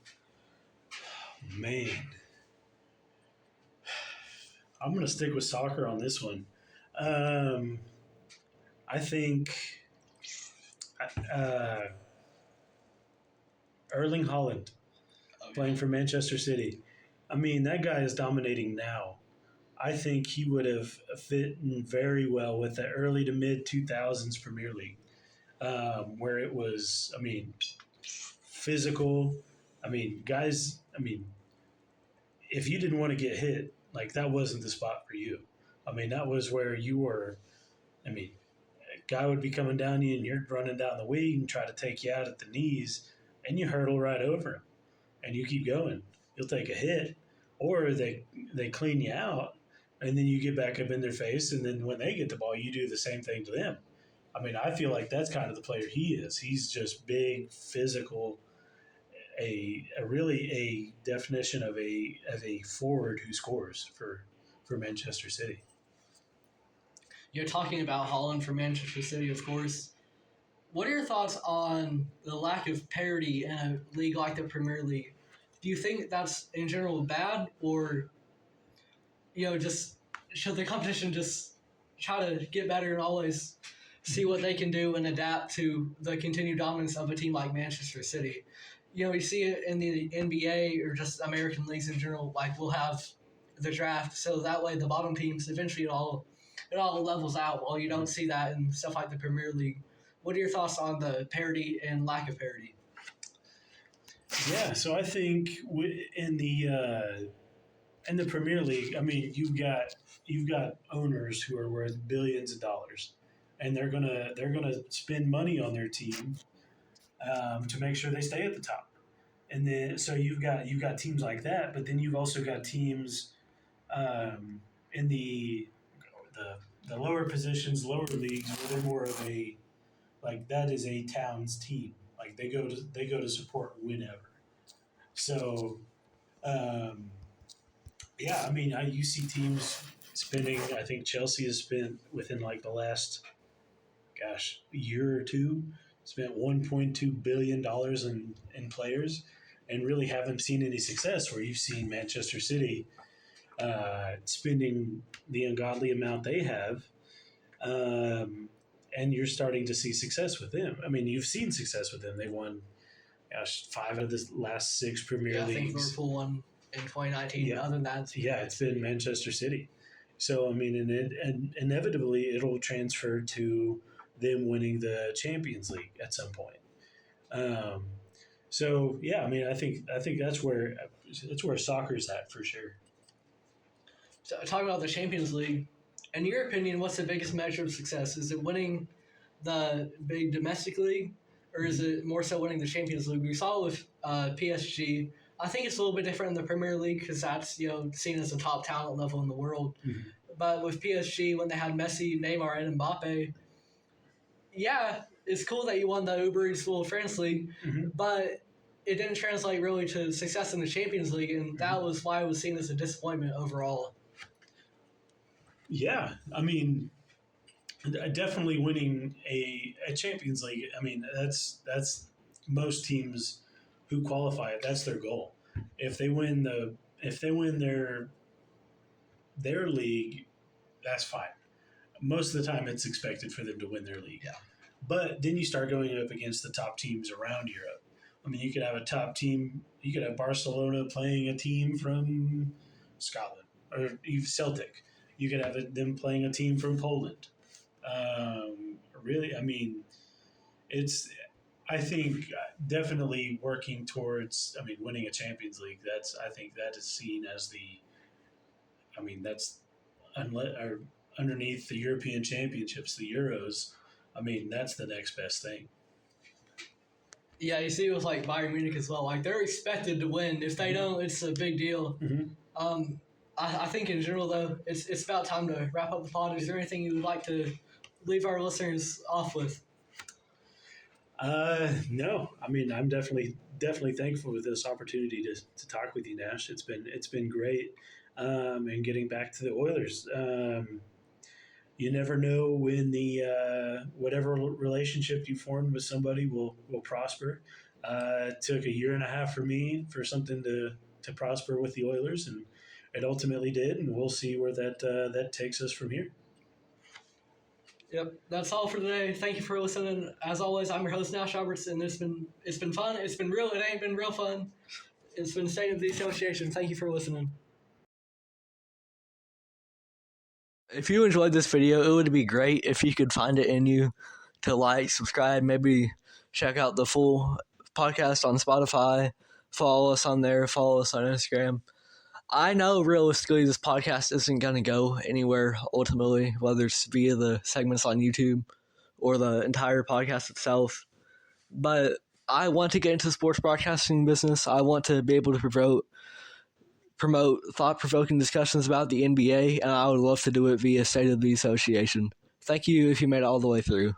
Man, I'm going to stick with soccer on this one. I think Erling Haaland playing for Manchester City. I mean, that guy is dominating now. I think he would have fit in very well with the early to mid 2000s Premier League, where it was, physical. Guys, if you didn't want to get hit, like that wasn't the spot for you. That was where you were. A guy would be coming down you and you're running down the wing and try to take you out at the knees, and you hurdle right over him, and you keep going. You'll take a hit, or they clean you out, and then you get back up in their face, and then when they get the ball, you do the same thing to them. I feel like that's kind of the player he is. He's just big, physical, a definition of a forward who scores for Manchester City. You're talking about Haaland for Manchester City, of course. What are your thoughts on the lack of parity in a league like the Premier League? Do you think that's in general bad, or just should the competition just try to get better and always see what they can do and adapt to the continued dominance of a team like Manchester City? You see it in the NBA or just American leagues in general. Like, we'll have the draft, so that way the bottom teams eventually it all levels out. While you don't see that in stuff like the Premier League. What are your thoughts on the parity and lack of parity? Yeah, so I think in the Premier League, you've got owners who are worth billions of dollars, and they're gonna spend money on their team to make sure they stay at the top. And then so you've got teams like that, but then you've also got teams in the lower positions, lower leagues, where they're more of a, like, that is a town's team. Like they go to support whenever. So, you see teams spending. I think Chelsea has spent within like the last, year or two, spent $1.2 billion in players, and really haven't seen any success. Where you've seen Manchester City spending the ungodly amount they have. And you're starting to see success with them. You've seen success with them. They won, 5 of the last 6 Premier Leagues. I think Liverpool won in 2019. Yeah. Other than that, it's been Manchester City. So, and inevitably it'll transfer to them winning the Champions League at some point. I think that's where soccer's at for sure. So, talking about the Champions League, in your opinion, what's the biggest measure of success? Is it winning the big domestic league, or is it more so winning the Champions League? We saw it with PSG. I think it's a little bit different in the Premier League because that's seen as a top talent level in the world. Mm-hmm. But with PSG, when they had Messi, Neymar, and Mbappe, it's cool that you won the Uber Eats Full France League, but it didn't translate really to success in the Champions League, and that was why it was seen as a disappointment overall. Yeah, definitely winning a Champions League. That's most teams who qualify it. That's their goal. If they win their league, that's fine. Most of the time, it's expected for them to win their league. Yeah. But then you start going up against the top teams around Europe, I mean, you could have a top team. You could have Barcelona playing a team from Scotland or even Celtic. You could have them playing a team from Poland. Really, I mean, it's. I think definitely working towards. I mean, winning a Champions League. That's. I think that is seen as the. I mean, that's or underneath the European Championships, the Euros. I mean, that's the next best thing. Yeah, you see, it was like Bayern Munich as well. Like they're expected to win. If they don't, it's a big deal. Mm-hmm. I think in general though, it's about time to wrap up the pod. Is there anything you would like to leave our listeners off with? No, I mean I'm definitely thankful for this opportunity to talk with you, Nash. It's been great, and getting back to the Oilers. You never know when the whatever relationship you formed with somebody will prosper. It took a year and a half for me for something to prosper with the Oilers, and it ultimately did. And we'll see where that takes us from here. Yep, that's all for today. Thank you for listening. As always, I'm your host Nash Roberts, and it's been fun. It's been real. It ain't been real fun. It's been State of the Association. Thank you for listening. If you enjoyed this video, it would be great if you could find it in you to like, subscribe, maybe check out the full podcast on Spotify. Follow us on there. Follow us on Instagram. I know realistically this podcast isn't going to go anywhere ultimately, whether it's via the segments on YouTube or the entire podcast itself. But I want to get into the sports broadcasting business. I want to be able to promote thought-provoking discussions about the NBA, and I would love to do it via State of the Association. Thank you if you made it all the way through.